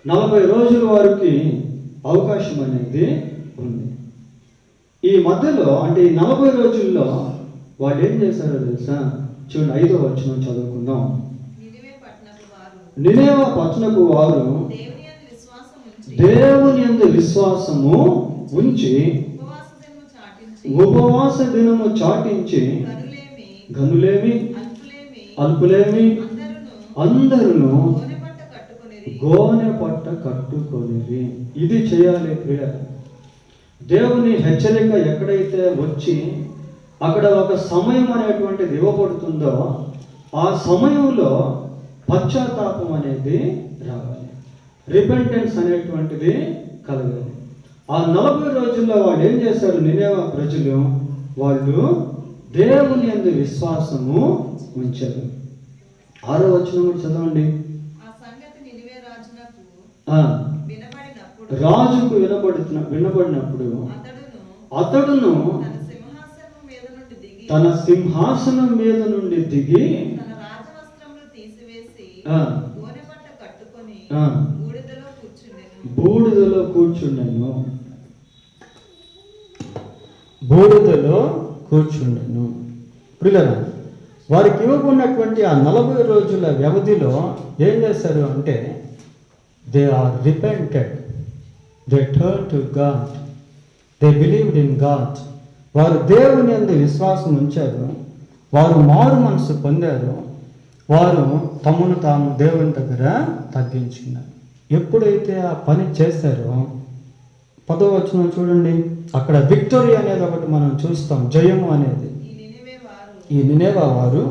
40 రోజుల వారికి అవకాశం అనేది ఉంది. ఈ మధ్యలో అంటే ఈ 40 రోజుల్లో వాళ్ళు ఏం చేశారో తెలుసా? చూడండి, 5వ వచనం చదువుకుందాం. నినెవె పట్టణపు వారు దేవుని యందు విశ్వాసము ఉంచి ఉపవాస దినము చాటించి గనులేమి అల్పులేమి అందరూ గోనె పట్ట కట్టుకొనిరి. ఇది చేయాలి ప్రియ. దేవుని హెచ్చరిక ఎక్కడైతే వచ్చి అక్కడ ఒక సమయం అనేటువంటిది ఇవ్వబడుతుందో ఆ సమయంలో పశ్చాత్తాపం అనేది రావాలి, రిపెంటెన్స్ అనేటువంటిది కలగాలి. ఆ 40 రోజుల్లో వాళ్ళు ఏం చేశారు? నినెవె ప్రజలు వాళ్ళు దేవుని యందు విశ్వాసము ఉంచారు. 6వ వచనం కూడా చదవండి. రాజుకు వినబడినప్పుడు అతడును తన సింహాసనం మీద నుండి దిగి బూడిదలో కూర్చుండెను. ప్రియులారా, వారికి ఇవ్వకున్నటువంటి ఆ 40 రోజుల వ్యవధిలో ఏం చేశారు అంటే they are repented, they turn to God, they believed in God. వారు దేవుని యందు విశ్వాసం ఉంచారు, వారు మారు మనసు పొందారు, వారు తమను తాము దేవుని దగ్గర తగ్గించుకున్నారు. ఎప్పుడైతే ఆ పని చేశారో 10వ వచనం చూడండి, అక్కడ విక్టరీ అనేది ఒకటి మనం చూస్తాం, జయము అనేది. ఈ నినెవే వారు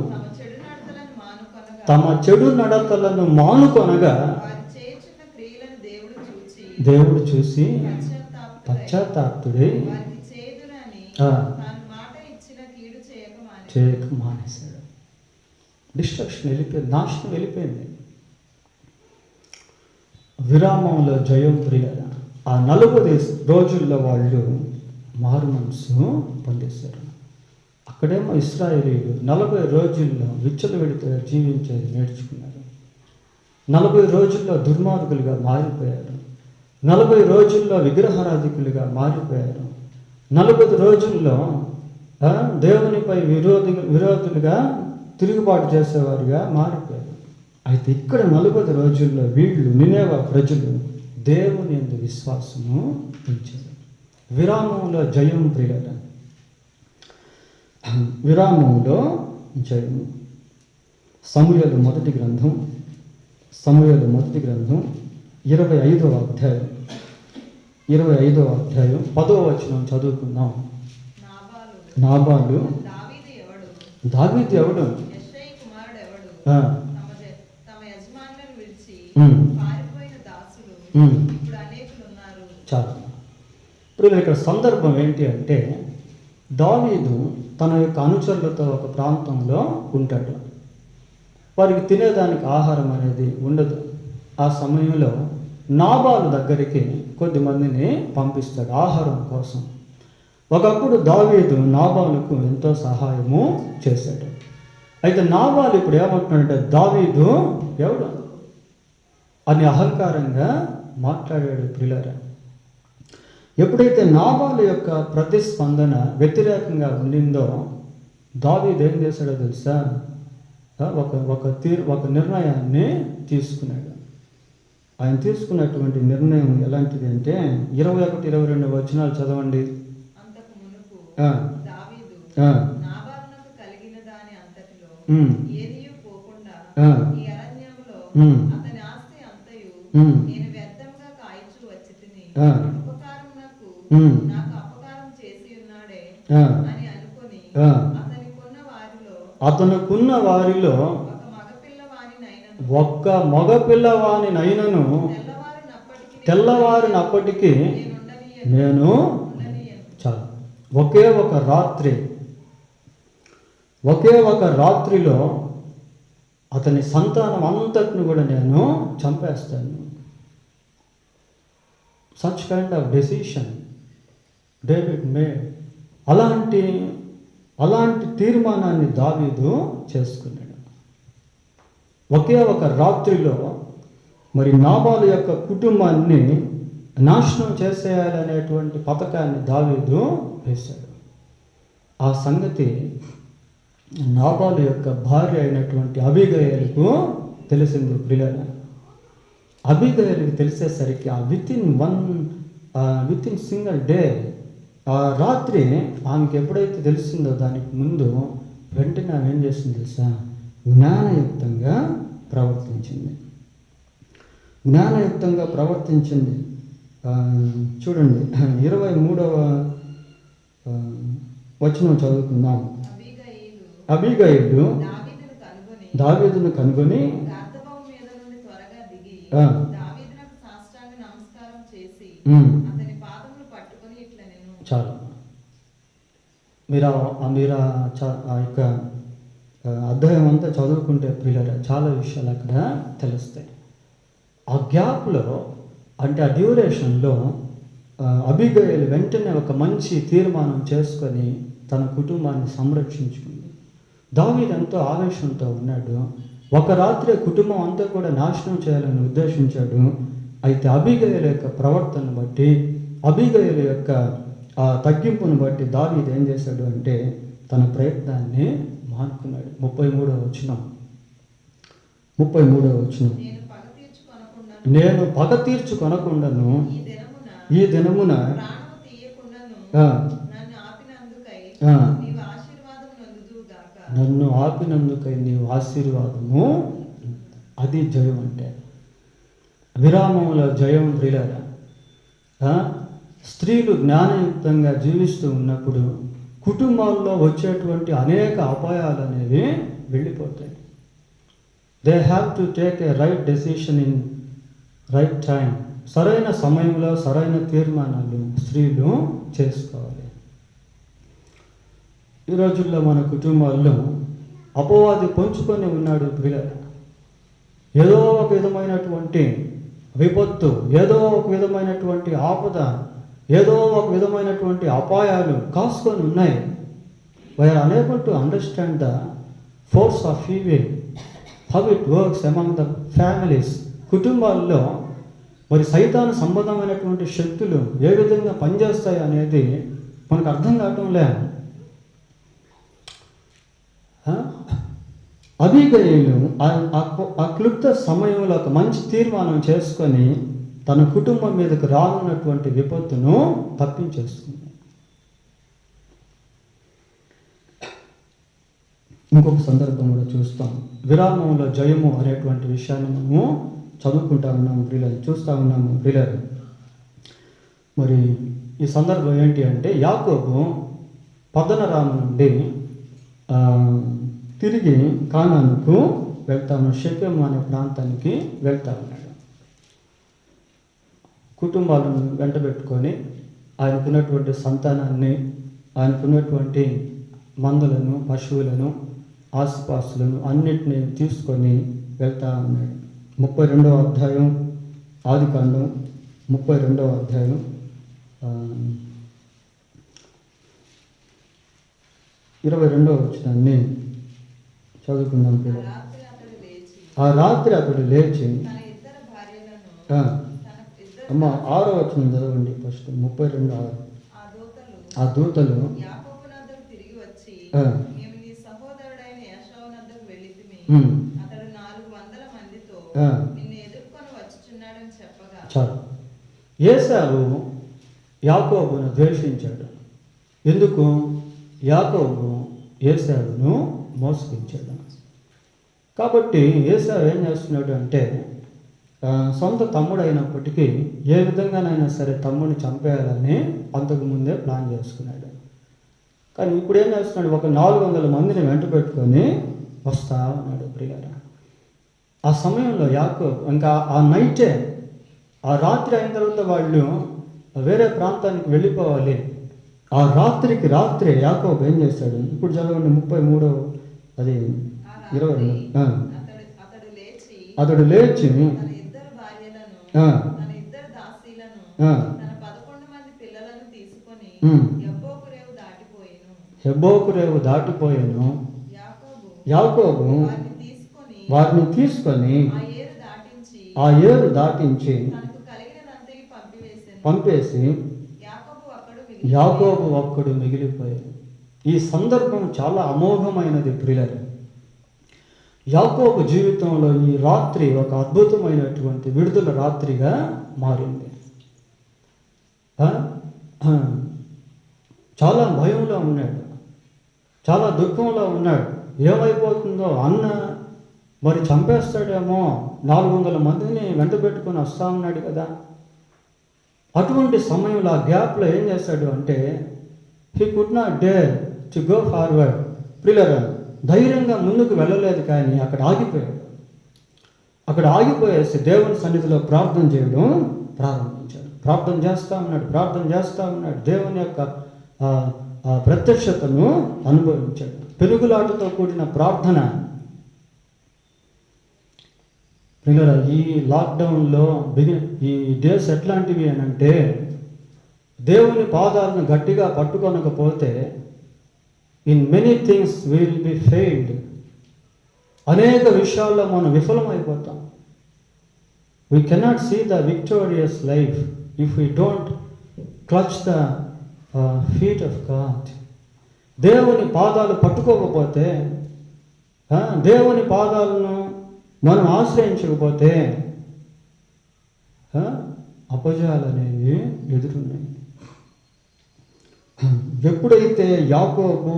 తమ చెడు నడతలను మానుకొనగా దేవుడు చూసి పశ్చాత్తాపుడై చేయక మానేశాడు. డిస్ట్రక్షన్ వెళ్ళిపోయింది, నాశనం వెళ్ళిపోయింది. విరామంలో జయం ప్రియుల ఆ 40 రోజుల్లో వాళ్ళు మారు మనసు పొందేశారు. అక్కడేమో ఇశ్రాయేలీయులు 40 రోజుల్లో విచ్చలవిడితో జీవించేది నేర్చుకున్నారు. 40 రోజుల్లో దుర్మార్గులుగా మారిపోయారు. 40 రోజుల్లో విగ్రహారాధికులుగా మారిపోయారు. 40 రోజుల్లో దేవునిపై విరోధులుగా తిరుగుబాటు చేసేవారుగా మారిపోయారు. అయితే ఇక్కడ 40 రోజుల్లో వీళ్ళు నినెవే ప్రజలు దేవుని యందు విశ్వాసము ఉంచారు. విరామంలో జయం ప్రియుల, విరామంలో జయము. సమూయేలు మొదటి గ్రంథం 25వ అధ్యాయం 10వ వచనం చదువుకుందాం. నాబాలు దావీదు ఎవడు? చాలు. ఇప్పుడు ఇక్కడ సందర్భం ఏంటి అంటే, దావీదు తన యొక్క అనుచరులతో ఒక ప్రాంతంలో ఉంటాడు. వారికి తినేదానికి ఆహారం అనేది ఉండదు. ఆ సమయంలో నాబాలు దగ్గరికి కొద్దిమందిని పంపిస్తాడు ఆహారం కోసం. ఒకప్పుడు దావీదు నాబాలుకు ఎంతో సహాయము చేశాడు. అయితే నాబాలు ఇప్పుడు ఏమంటున్నాడంటే, దావీదు ఎవడు అని అహంకారంగా మాట్లాడాడు. ప్రియులారా, ఎప్పుడైతే నాబాలు యొక్క ప్రతిస్పందన వ్యతిరేకంగా ఉండిందో దావీదు ఏం చేశాడో తెలుసా? ఒక నిర్ణయాన్ని తీసుకున్నాడు. ఆయన తీసుకున్నటువంటి నిర్ణయం ఎలాంటిది అంటే 21-22 వచనాలు చదవండి. అతనుకున్న వారిలో ఒక్క మగపిల్లవాని నైనను తెల్లవారినప్పటికీ నేను చాలు. ఒకే ఒక రాత్రిలో అతని సంతానం అంతటిని కూడా నేను చంపేస్తాను. Such kind of decision David made. అలాంటి తీర్మానాన్ని దావీదు చేసుకున్నాడు. ఒకే ఒక రాత్రిలో మరి నాబాలు యొక్క కుటుంబాన్ని నాశనం చేసేయాలనేటువంటి పథకాన్ని దావీదు వేశాడు. ఆ సంగతి నాబాలు యొక్క భార్య అయినటువంటి అబీగయలుకు తెలిసింది. ప్రియులారా, అబీగయలుకు తెలిసేసరికి విత్ ఇన్ సింగిల్ డే, ఆ రాత్రి ఆమెకి ఎప్పుడైతే తెలిసిందో దానికి ముందు వెంటనే ఆమె ఏం చేసింది తెలుసా? జ్ఞానయుక్తంగా ప్రవర్తించింది. చూడండి 23వ వచనం చదువుకుందాం. అబీగయలు దావీదును కనుగొని చాలు. మీరు ఆ యొక్క అధ్యాయం అంతా చదువుకుంటే ప్రియులారా చాలా విషయాలు అక్కడ తెలుస్తాయి. ఆ గ్యాప్లో అంటే ఆ డ్యూరేషన్లో అబీగయలు వెంటనే ఒక మంచి తీర్మానం చేసుకొని తన కుటుంబాన్ని సంరక్షించుకుంది. దావీదు ఎంతో ఆవేశంతో ఉన్నాడు. ఒక రాత్రి కుటుంబం అంతా కూడా నాశనం చేయాలని ఉద్దేశించాడు. అయితే అబీగయల యొక్క ప్రవర్తన బట్టి, అబీగయల యొక్క తగ్గింపును బట్టి దావీదు ఏం చేశాడు అంటే తన ప్రయత్నాన్ని మానుకున్నాడు. 33వ వచనం నేను పగ తీర్చుకొనకుండాను ఈ దినమున నన్ను ఆపినందుకై నీవు ఆశీర్వాదము. అది జయం అంటే, విరామముల జయం. ప్రియులారా, స్త్రీలు జ్ఞానయుక్తంగా జీవిస్తూ ఉన్నప్పుడు కుటుంబాల్లో వచ్చేటువంటి అనేక అపాయాలు అనేవి వెళ్ళిపోతాయి. They have to take a right decision in right time. సరైన సమయంలో సరైన తీర్మానాలు స్త్రీలు చేసుకోవాలి. ఈ రోజుల్లో మన కుటుంబాల్లో అపవాది పొంచుకొని ఉన్నాడు. ప్రియులారా, ఏదో ఒక విధమైనటువంటి విపత్తు, ఏదో ఒక విధమైనటువంటి ఆపద, ఏదో ఒక విధమైనటువంటి అపాయాలు కాసుకొని ఉన్నాయి. We are unable to understand the force of evil, how it works among the families. కుటుంబాల్లో మరి సైతాను సంబంధమైనటువంటి శక్తులు ఏ విధంగా పనిచేస్తాయి అనేది మనకు అర్థం కావటం లేదు. అబీగయీలు ఆ క్లుప్త సమయంలో ఒక మంచి తీర్మానం చేసుకొని తన కుటుంబం మీదకు రానున్నటువంటి విపత్తును తప్పించేస్తుంది. ఇంకొక సందర్భం కూడా చూస్తాం. విరామంలో జయము అనేటువంటి విషయాన్ని మనము చదువుకుంటా ఉన్నాము ప్రియులారు, చూస్తూ ఉన్నాము ప్రియులారు. మరి ఈ సందర్భం ఏంటి అంటే, యాకోబు పద్దనరాము నుండి తిరిగి కానానుకు వెళ్తాను, షెకెము అనే ప్రాంతానికి వెళ్తా ఉన్నాడు. కుటుంబాలను వెంటబెట్టుకొని ఆయనకున్నటువంటి సంతానాన్ని, ఆయనకున్నటువంటి మందులను, పశువులను, ఆస్తిపాస్తులను అన్నిటినీ తీసుకొని వెళ్తా ఉన్నాడు. 32వ అధ్యాయం ఆదికాండం 32వ అధ్యాయం 22వ వచనాన్ని చదువుకుందాం. ఆ రాత్రి అతడు లేచి అమ్మ 6వ వచనం చదవండి ఫస్ట్. 32 ఆ దూతలు చాలు. ఏశావు యాకోబును ద్వేషించాడు. ఎందుకు? యాకోబు ఏశావును మోసగించాడు. కాబట్టి ఏశావు ఏం చేస్తున్నాడు అంటే, సొంత తమ్ముడు అయినప్పటికీ ఏ విధంగానైనా సరే తమ్ముడిని చంపేయాలని అంతకుముందే ప్లాన్ చేసుకున్నాడు. కానీ ఇప్పుడు ఏం చేస్తున్నాడు, ఒక 400 మందిని వెంట పెట్టుకొని వస్తా ఉన్నాడు ప్రియులారా. ఆ సమయంలో యాకోబు ఇంకా ఆ నైటే, ఆ రాత్రి అయిన తర్వాత వాళ్ళు వేరే ప్రాంతానికి వెళ్ళిపోవాలి. ఆ రాత్రికి రాత్రే యాకోబు ఏం చేశాడు, ఇప్పుడు చదవండి 33వ అది 22. అతడు లేచి హెబ్బోకు రేవు దాటిపోయాను. యాకోబు వారిని తీసుకొని ఆ ఏరు దాటించి పంపేసి యాకోబు ఒక్కడు మిగిలిపోయాడు. ఈ సందర్భం చాలా అమోఘమైనది ప్రియులారా. యాకోబు జీవితంలో ఈ రాత్రి ఒక అద్భుతమైనటువంటి విడుదల రాత్రిగా మారింది. చాలా భయంలో ఉన్నాడు, చాలా దుఃఖంలో ఉన్నాడు. ఏమైపోతుందో, అన్న మరి చంపేస్తాడేమో, 400 మందిని వెంట పెట్టుకొని వస్తా ఉన్నాడు కదా. అటువంటి సమయంలో ఆ గ్యాప్లో ఏం చేశాడు అంటే, he could not dare to go forward. ప్రియులారా, ధైర్యంగా ముందుకు వెళ్ళలేదు, కానీ అక్కడ ఆగిపోయాడు. అక్కడ ఆగిపోయేసి దేవుని సన్నిధిలో ప్రార్థన చేయడం ప్రారంభించాడు. ప్రార్థన చేస్తూ ఉన్నాడు. దేవుని యొక్క ప్రత్యక్షతను అనుభవించాడు. పెనుగులాటతో కూడిన ప్రార్థన. ప్రియులారా, ఈ లాక్డౌన్లో ఈ డేస్ ఎట్లాంటివి అని అంటే, దేవుని పాదాలను గట్టిగా పట్టుకొనకపోతే in many things will be failed. అనేక విషయాల్లో మనం విఫలమైపోతాం. We cannot see the victorious life if we don't clutch the feet of God. దేవుని పాదాలు పట్టుకోకపోతే, దేవుని పాదాలను మనం ఆశ్రయించకపోతే అపజయాలనేవి ఎదురున్నాయి. ఎప్పుడైతే యాకోబు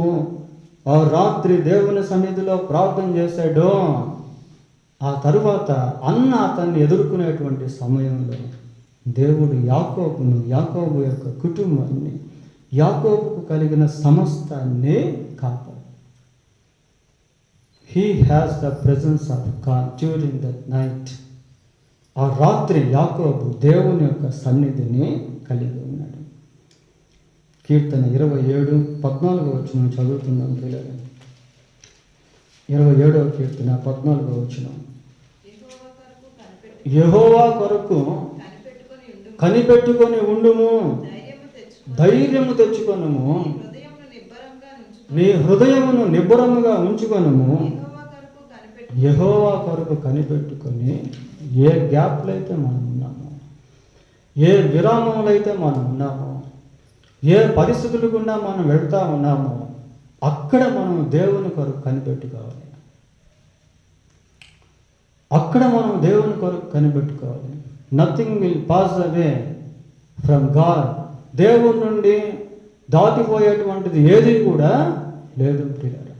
ఆ రాత్రి దేవుని సన్నిధిలో ప్రార్థన చేశాడో, ఆ తరువాత అన్న అతన్ని ఎదుర్కొనేటువంటి సమయంలో దేవుడు యాకోబు యొక్క కుటుంబాన్ని, యాకోబుకు కలిగిన సమస్తాన్ని కాపాడు. He has the presence of God during that night. ఆ రాత్రి యాకోబు దేవుని యొక్క సన్నిధిని కలిగి ఉన్నాడు. కీర్తన 27:14 చదువుతున్నాం పిల్లలు. 27వ కీర్తన 14 యెహోవా కొరకు కనిపెట్టుకొని ఉండుము, ధైర్యము తెచ్చుకొనుము, నీ హృదయమును నిబ్బరముగా ఉంచుకొనుము. యెహోవా కొరకు కనిపెట్టుకొని, ఏ గ్యాప్లో అయితే మనం ఉన్నామో, ఏ విరామంలో అయితే మనం ఉన్నామో, ఏ పరిస్థితులు గుండా మనం వెళ్తా ఉన్నామో, అక్కడ మనం దేవుని కొరకు కనిపెట్టుకోవాలి. అక్కడ మనం దేవుని కొరకు కనిపెట్టుకోవాలి. Nothing will pass away from God. దేవుని నుండి దాటిపోయేటువంటిది ఏది కూడా లేదు ప్రియులారా.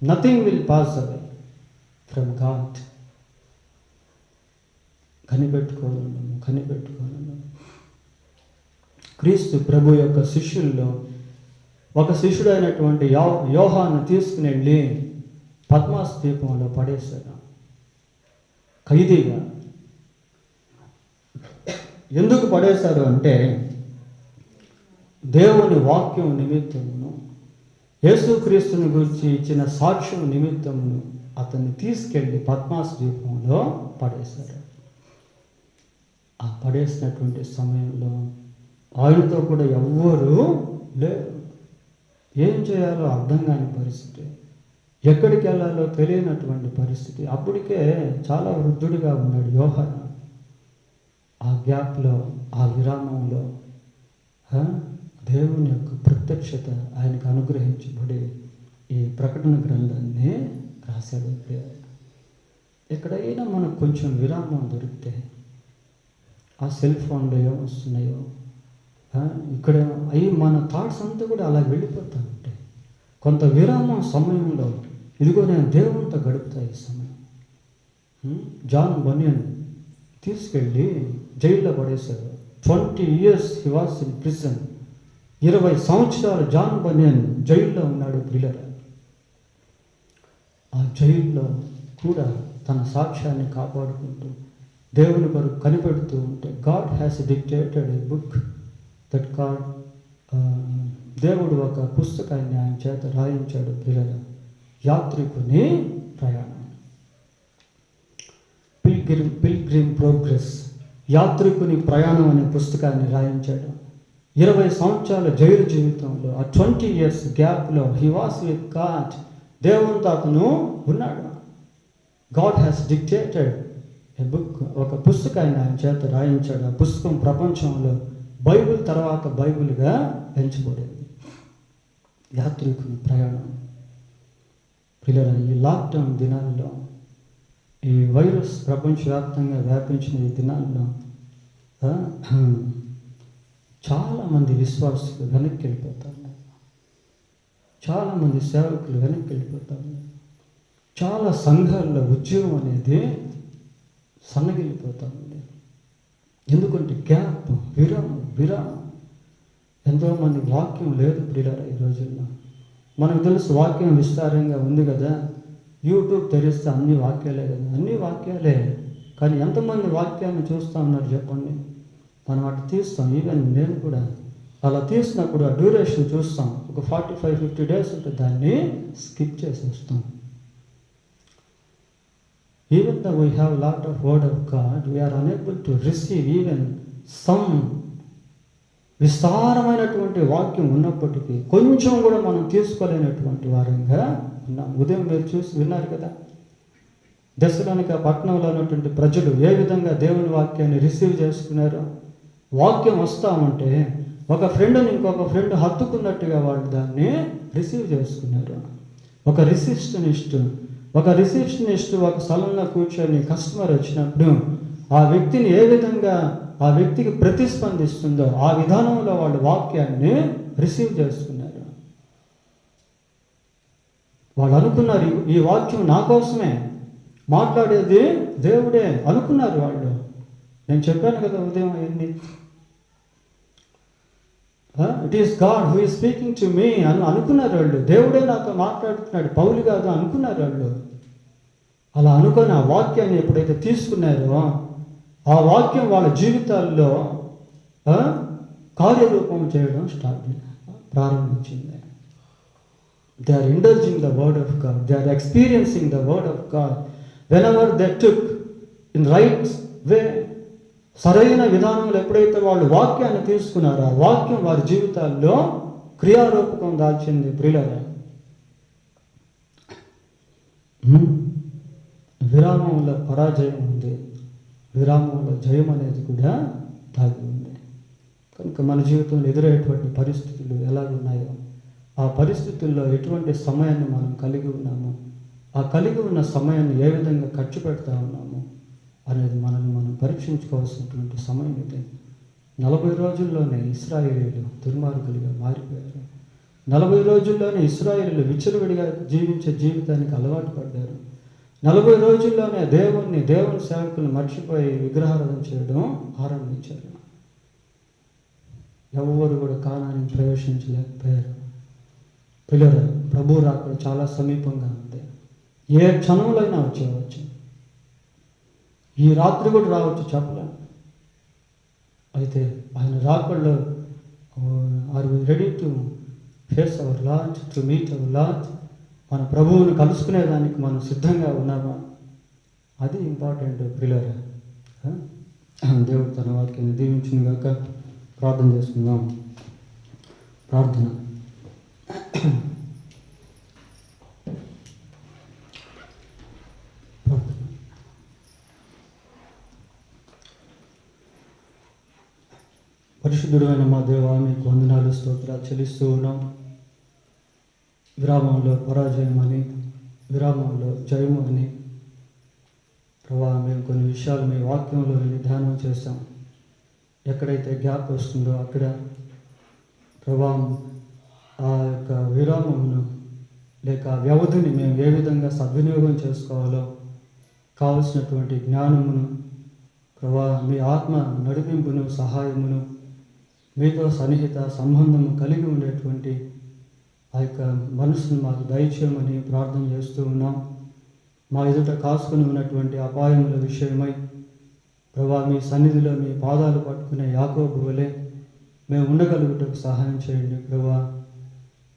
Nothing will pass away from God. కనిపెట్టుకోను. క్రీస్తు ప్రభు యొక్క శిష్యుల్లో ఒక శిష్యుడైనటువంటి యోహాను తీసుకుని వెళ్ళి పద్మాస్ ద్వీపంలో పడేశారు ఖైదీగా. ఎందుకు పడేశారు అంటే, దేవుని వాక్యం నిమిత్తమును, యేసుక్రీస్తుని గురించి ఇచ్చిన సాక్ష్యం నిమిత్తమును అతన్ని తీసుకెళ్ళి పద్మాస్ ద్వీపంలో పడేశారు. ఆ పడేసినటువంటి సమయంలో ఆయనతో కూడా ఎవ్వరూ లేరు. ఏం చేయాలో అర్థం కాని పరిస్థితి, ఎక్కడికి వెళ్ళాలో తెలియనటువంటి పరిస్థితి. అప్పటికే చాలా వృద్ధుడిగా ఉన్నాడు యోహాను. ఆ గ్యాప్లో, ఆ విరామంలో దేవుని యొక్క ప్రత్యక్షత ఆయనకు అనుగ్రహించబడి ఈ ప్రకటన గ్రంథాన్ని రాశాడు. ఎక్కడైనా మనకు కొంచెం విరామం దొరికితే, ఆ సెల్ ఫోన్లో ఏమొస్తున్నాయో, ఇక్కడ అవి మన థాట్స్ అంతా కూడా అలా వెళ్ళిపోతూ ఉంటాయి. కొంత విరామం సమయంలో ఇదిగో నేను దేవునితో గడుపుతా ఈ సమయం. జాన్ బనియన్ తీసుకెళ్ళి జైల్లో పడేశారు. 20 years he was in prison. 20 సంవత్సరాలు జాన్ బనియన్ జైల్లో ఉన్నాడు ప్రియులారా. ఆ జైల్లో కూడా తన సాక్ష్యాన్ని కాపాడుకుంటూ దేవుని కొరకు కనిపెడుతూ ఉంటే, God has dictated A book that God, దేవుడు ఒక పుస్తకాన్ని ఆయన చేత రాయించాడు ప్రియులారా. యాత్రికుని ప్రయాణం, పిల్గ్రిమ్ ప్రోగ్రెస్, యాత్రికుని ప్రయాణం అనే పుస్తకాన్ని రాయించాడు. 20 సంవత్సరాల జైలు జీవితంలో, ఆ 20 years గ్యాప్లో హీ వాస్ విత్ గాడ్. దేవునితో అతను ఉన్నాడు. God has dictated A book, ఒక పుస్తకాన్ని ఆయన చేత రాయించాడు. ఆ పుస్తకం ప్రపంచంలో బైబిల్ తర్వాత బైబిల్గా ఎంచబడింది. యాత్రికుని ప్రయాణం పిల్లలు, ఈ లాక్డౌన్ దినాల్లో, ఈ వైరస్ ప్రపంచవ్యాప్తంగా వ్యాపించిన ఈ దినాల్లో చాలామంది విశ్వాసులు వెనక్కి వెళ్ళిపోతారు. చాలామంది సేవకులు వెనక్కి వెళ్ళిపోతారు. చాలా సంఘాల్లో ఉద్యోగం అనేది సన్నగిల్లిపోతా ఉంది. ఎందుకంటే గ్యాప్, విరామం. ఎంతోమంది వాక్యం లేదు ప్రియులారా ఈ రోజుల్లో. మనకు తెలుసు వాక్యం విస్తారంగా ఉంది కదా, యూట్యూబ్ తెరిస్తే అన్ని వాక్యాలే కదా, అన్ని వాక్యాలే. కానీ ఎంతమంది వాక్యాన్ని చూస్తూ ఉన్నారు చెప్పండి. మనం అటు తీస్తాం. ఈవెన్ నేను కూడా అలా తీసినప్పుడు ఆ డ్యూరేషన్ చూస్తాం. ఒక 45-50 days ఉంటుంది, దాన్ని స్కిప్ చేసేస్తాం. Even though we have a lot of word of God, we are unable to receive even some విస్తారమైనటువంటి వాక్యం ఉన్నప్పటికీ కొంచెం కూడా మనం తీసుకోలేనటువంటి వారంగా ఉన్నాం. ఉదయం మీరు విన్నారు కదా, దశలోనిక పట్టణంలో ఉన్నటువంటి ప్రజలు ఏ విధంగా దేవుని వాక్యాన్ని రిసీవ్ చేసుకున్నారో. వాక్యం వస్తామంటే ఒక ఫ్రెండ్ని ఇంకొక ఫ్రెండ్ హత్తుకున్నట్టుగా వాళ్ళు దాన్ని రిసీవ్ చేసుకున్నారు. ఒక రిసెప్షనిస్ట్ ఒక స్థలంలో కూర్చొని కస్టమర్ వచ్చినప్పుడు ఆ వ్యక్తిని ఏ విధంగా ఆ వ్యక్తికి ప్రతిస్పందిస్తుందో ఆ విధానంలో వాళ్ళు వాక్యాన్ని రిసీవ్ చేసుకున్నారు. వాళ్ళు అనుకున్నారు, ఈ వాక్యం నా కోసమే, మాట్లాడేది దేవుడే అనుకున్నారు వాళ్ళు. నేను చెప్పాను కదా ఉదయం అయింది, it is God who is speaking to me అని అనుకున్నారు వాళ్ళు. దేవుడే నాతో మాట్లాడుతున్నాడు, పౌలు కాదు అనుకున్నారు వాళ్ళు. అలా అనుకొని ఆ వాక్యాన్ని ఎప్పుడైతే తీసుకున్నారో ఆ వాక్యం వాళ్ళ జీవితాల్లో కార్యరూపం చేయడం ప్రారంభించింది. They are indulging the word of God, they are experiencing the word of God whenever they took in right way. సరైన విధానంలో ఎప్పుడైతే వాళ్ళు వాక్యాన్ని తీసుకున్నారో ఆ వాక్యం వారి జీవితాల్లో క్రియారూపకం దాల్చింది. ప్రియులారా, విరామంలో పరాజయం ఉంది, విరామంలో జయం అనేది కూడా దాగి ఉంది. కనుక మన జీవితంలో ఎదురయ్యేటువంటి పరిస్థితులు ఎలాగున్నాయో, ఆ పరిస్థితుల్లో ఎటువంటి సమయాన్ని మనం కలిగి ఉన్నాము, ఆ కలిగి ఉన్న సమయాన్ని ఏ విధంగా ఖర్చు పెడతా ఉన్నాము అనేది మనల్ని మనం పరీక్షించుకోవాల్సినటువంటి సమయం ఇది. 40 రోజుల్లోనే ఇశ్రాయేలీయులు దుర్మార్గులుగా మారిపోయారు. 40 రోజుల్లోనే ఇశ్రాయేలీయులు విచ్చలవిడిగా జీవించే జీవితానికి అలవాటు పడ్డారు. 40 రోజుల్లోనే దేవుని సేవకులను మర్చిపోయి విగ్రహారాధన చేయడం ఆరంభించారు. ఎవరు కూడా కానానికి ప్రవేశించలేకపోయారు. పిల్లలు, ప్రభు రాకడ చాలా సమీపంగా ఉంది. ఏ క్షణంలో అయినా వచ్చేవచ్చు. ఈ రాత్రి కూడా రావచ్చు, చెప్పలేం. అయితే ఆయన రాకడలో are we ready to face our Lord, to meet our Lord? మన ప్రభువుని కలుసుకునేదానికి మనం సిద్ధంగా ఉన్నామా? అది ఇంపార్టెంట్ ప్రియులారా. దేవుడు తన వాక్యాన్ని దీవించును గాక. ప్రార్థన చేసుకుందాం. ప్రార్థన. పరిశుద్ధుడైన మా దేవా, మీకు వందనాలు, స్తోత్రాలు చెల్లిస్తూ ఉన్నాం. విరామంలో పరాజయం అని, విరామంలో జయము అని ప్రభా, మేము కొన్ని విషయాలు మీ వాక్యంలో ధ్యానం చేస్తాం. ఎక్కడైతే గ్యాప్ వస్తుందో అక్కడ ప్రభా ఆ యొక్క విరామమును లేక వ్యవధిని మేము ఏ విధంగా సద్వినియోగం చేసుకోవాలో కావలసినటువంటి జ్ఞానమును ప్రభా, మీ ఆత్మ నడిపింపును, సహాయమును, మీతో సన్నిహిత సంబంధము కలిగి ఉండేటువంటి ఆ యొక్క మనసును మాకు దయచేయమని ప్రార్థన చేస్తూ ఉన్నాం. మా ఎదుట కాసుకుని ఉన్నటువంటి అపాయముల విషయమై ప్రభా, మీ సన్నిధిలో మీ పాదాలు పట్టుకునే యాకోబు వలె మేము ఉండగలుగుటకు సహాయం చేయండి ప్రభా.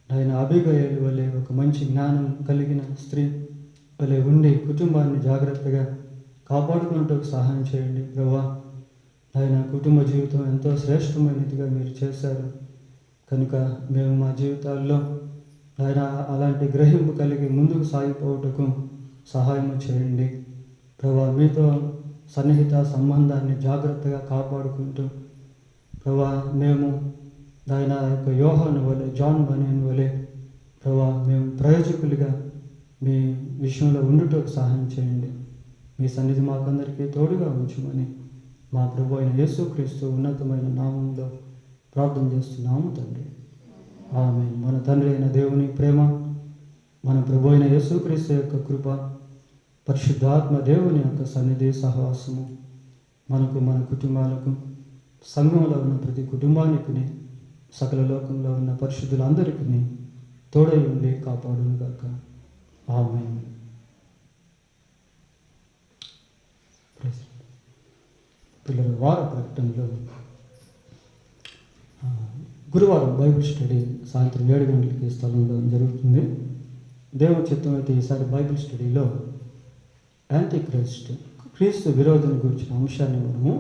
ఆయన అబీగయలు వలె ఒక మంచి జ్ఞానం కలిగిన స్త్రీ వలె ఉండి కుటుంబాన్ని జాగ్రత్తగా కాపాడుకున్నట్టుకు సహాయం చేయండి ప్రభా. ఆయన కుటుంబ జీవితం ఎంతో శ్రేష్టమైనదిగా మీరు చేశారు కనుక మేము మా జీవితాల్లో ఆయన అలాంటి గ్రహింపు కలిగి ముందుకు సాగిపోవటకు సహాయం చేయండి ప్రభా. మీతో సన్నిహిత సంబంధాన్ని జాగ్రత్తగా కాపాడుకుంటూ ప్రభా, మేము ఆయన యొక్క యోహాను వలె, జాన్ బనీన్ వలె ప్రభా, మేము ప్రయోజకులుగా మీ విషయంలో ఉండుటకు సహాయం చేయండి. మీ సన్నిధి మాకందరికీ తోడుగా ఉంచుమని మా ప్రభు అయిన యేసుక్రీస్తు ఉన్నతమైన నామంలో ప్రార్థన చేస్తున్నాము తండ్రి. ఆమేన్. మన తండ్రి అయిన దేవుని ప్రేమ, మన ప్రభు అయిన యేసుక్రీస్తు యొక్క కృప, పరిశుద్ధాత్మ దేవుని యొక్క సన్నిధి సహవాసము మనకు, మన కుటుంబాలకు, సంఘంలో ఉన్న ప్రతి కుటుంబానికి, సకల లోకంలో ఉన్న పరిశుద్ధులందరికీ తోడై ఉండి కాపాడును గాక. ఆమేన్. పిల్లల వార ప్రకటనలో గురువారం బైబిల్ స్టడీ సాయంత్రం 7 గంటలకి స్థలంలో జరుగుతుంది. దేవుని చిత్తం అయితే ఈసారి బైబిల్ స్టడీలో యాంటీ క్రీస్తు విరోధిని గురించిన అంశాన్ని మనము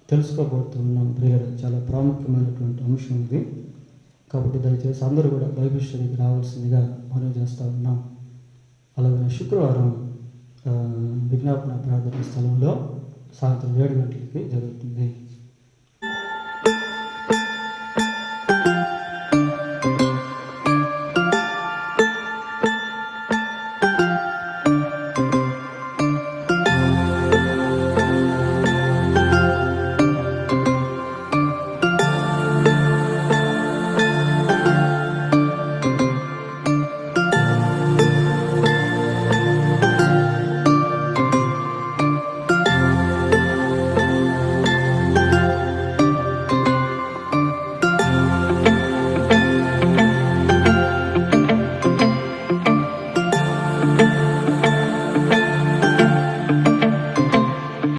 తెలుసుకోబోతున్నాం. ప్రియుల, చాలా ప్రాముఖ్యమైనటువంటి అంశం ఇది. కాబట్టి దయచేసి అందరూ కూడా బైబిల్ స్టడీకి రావాల్సిందిగా మనవి చేస్తూ ఉన్నాం. అలాగే శుక్రవారం విజ్ఞాపన ప్రార్థన స్థలంలో సాయంత్రం 7 గంటలకి జరుగుతుంది.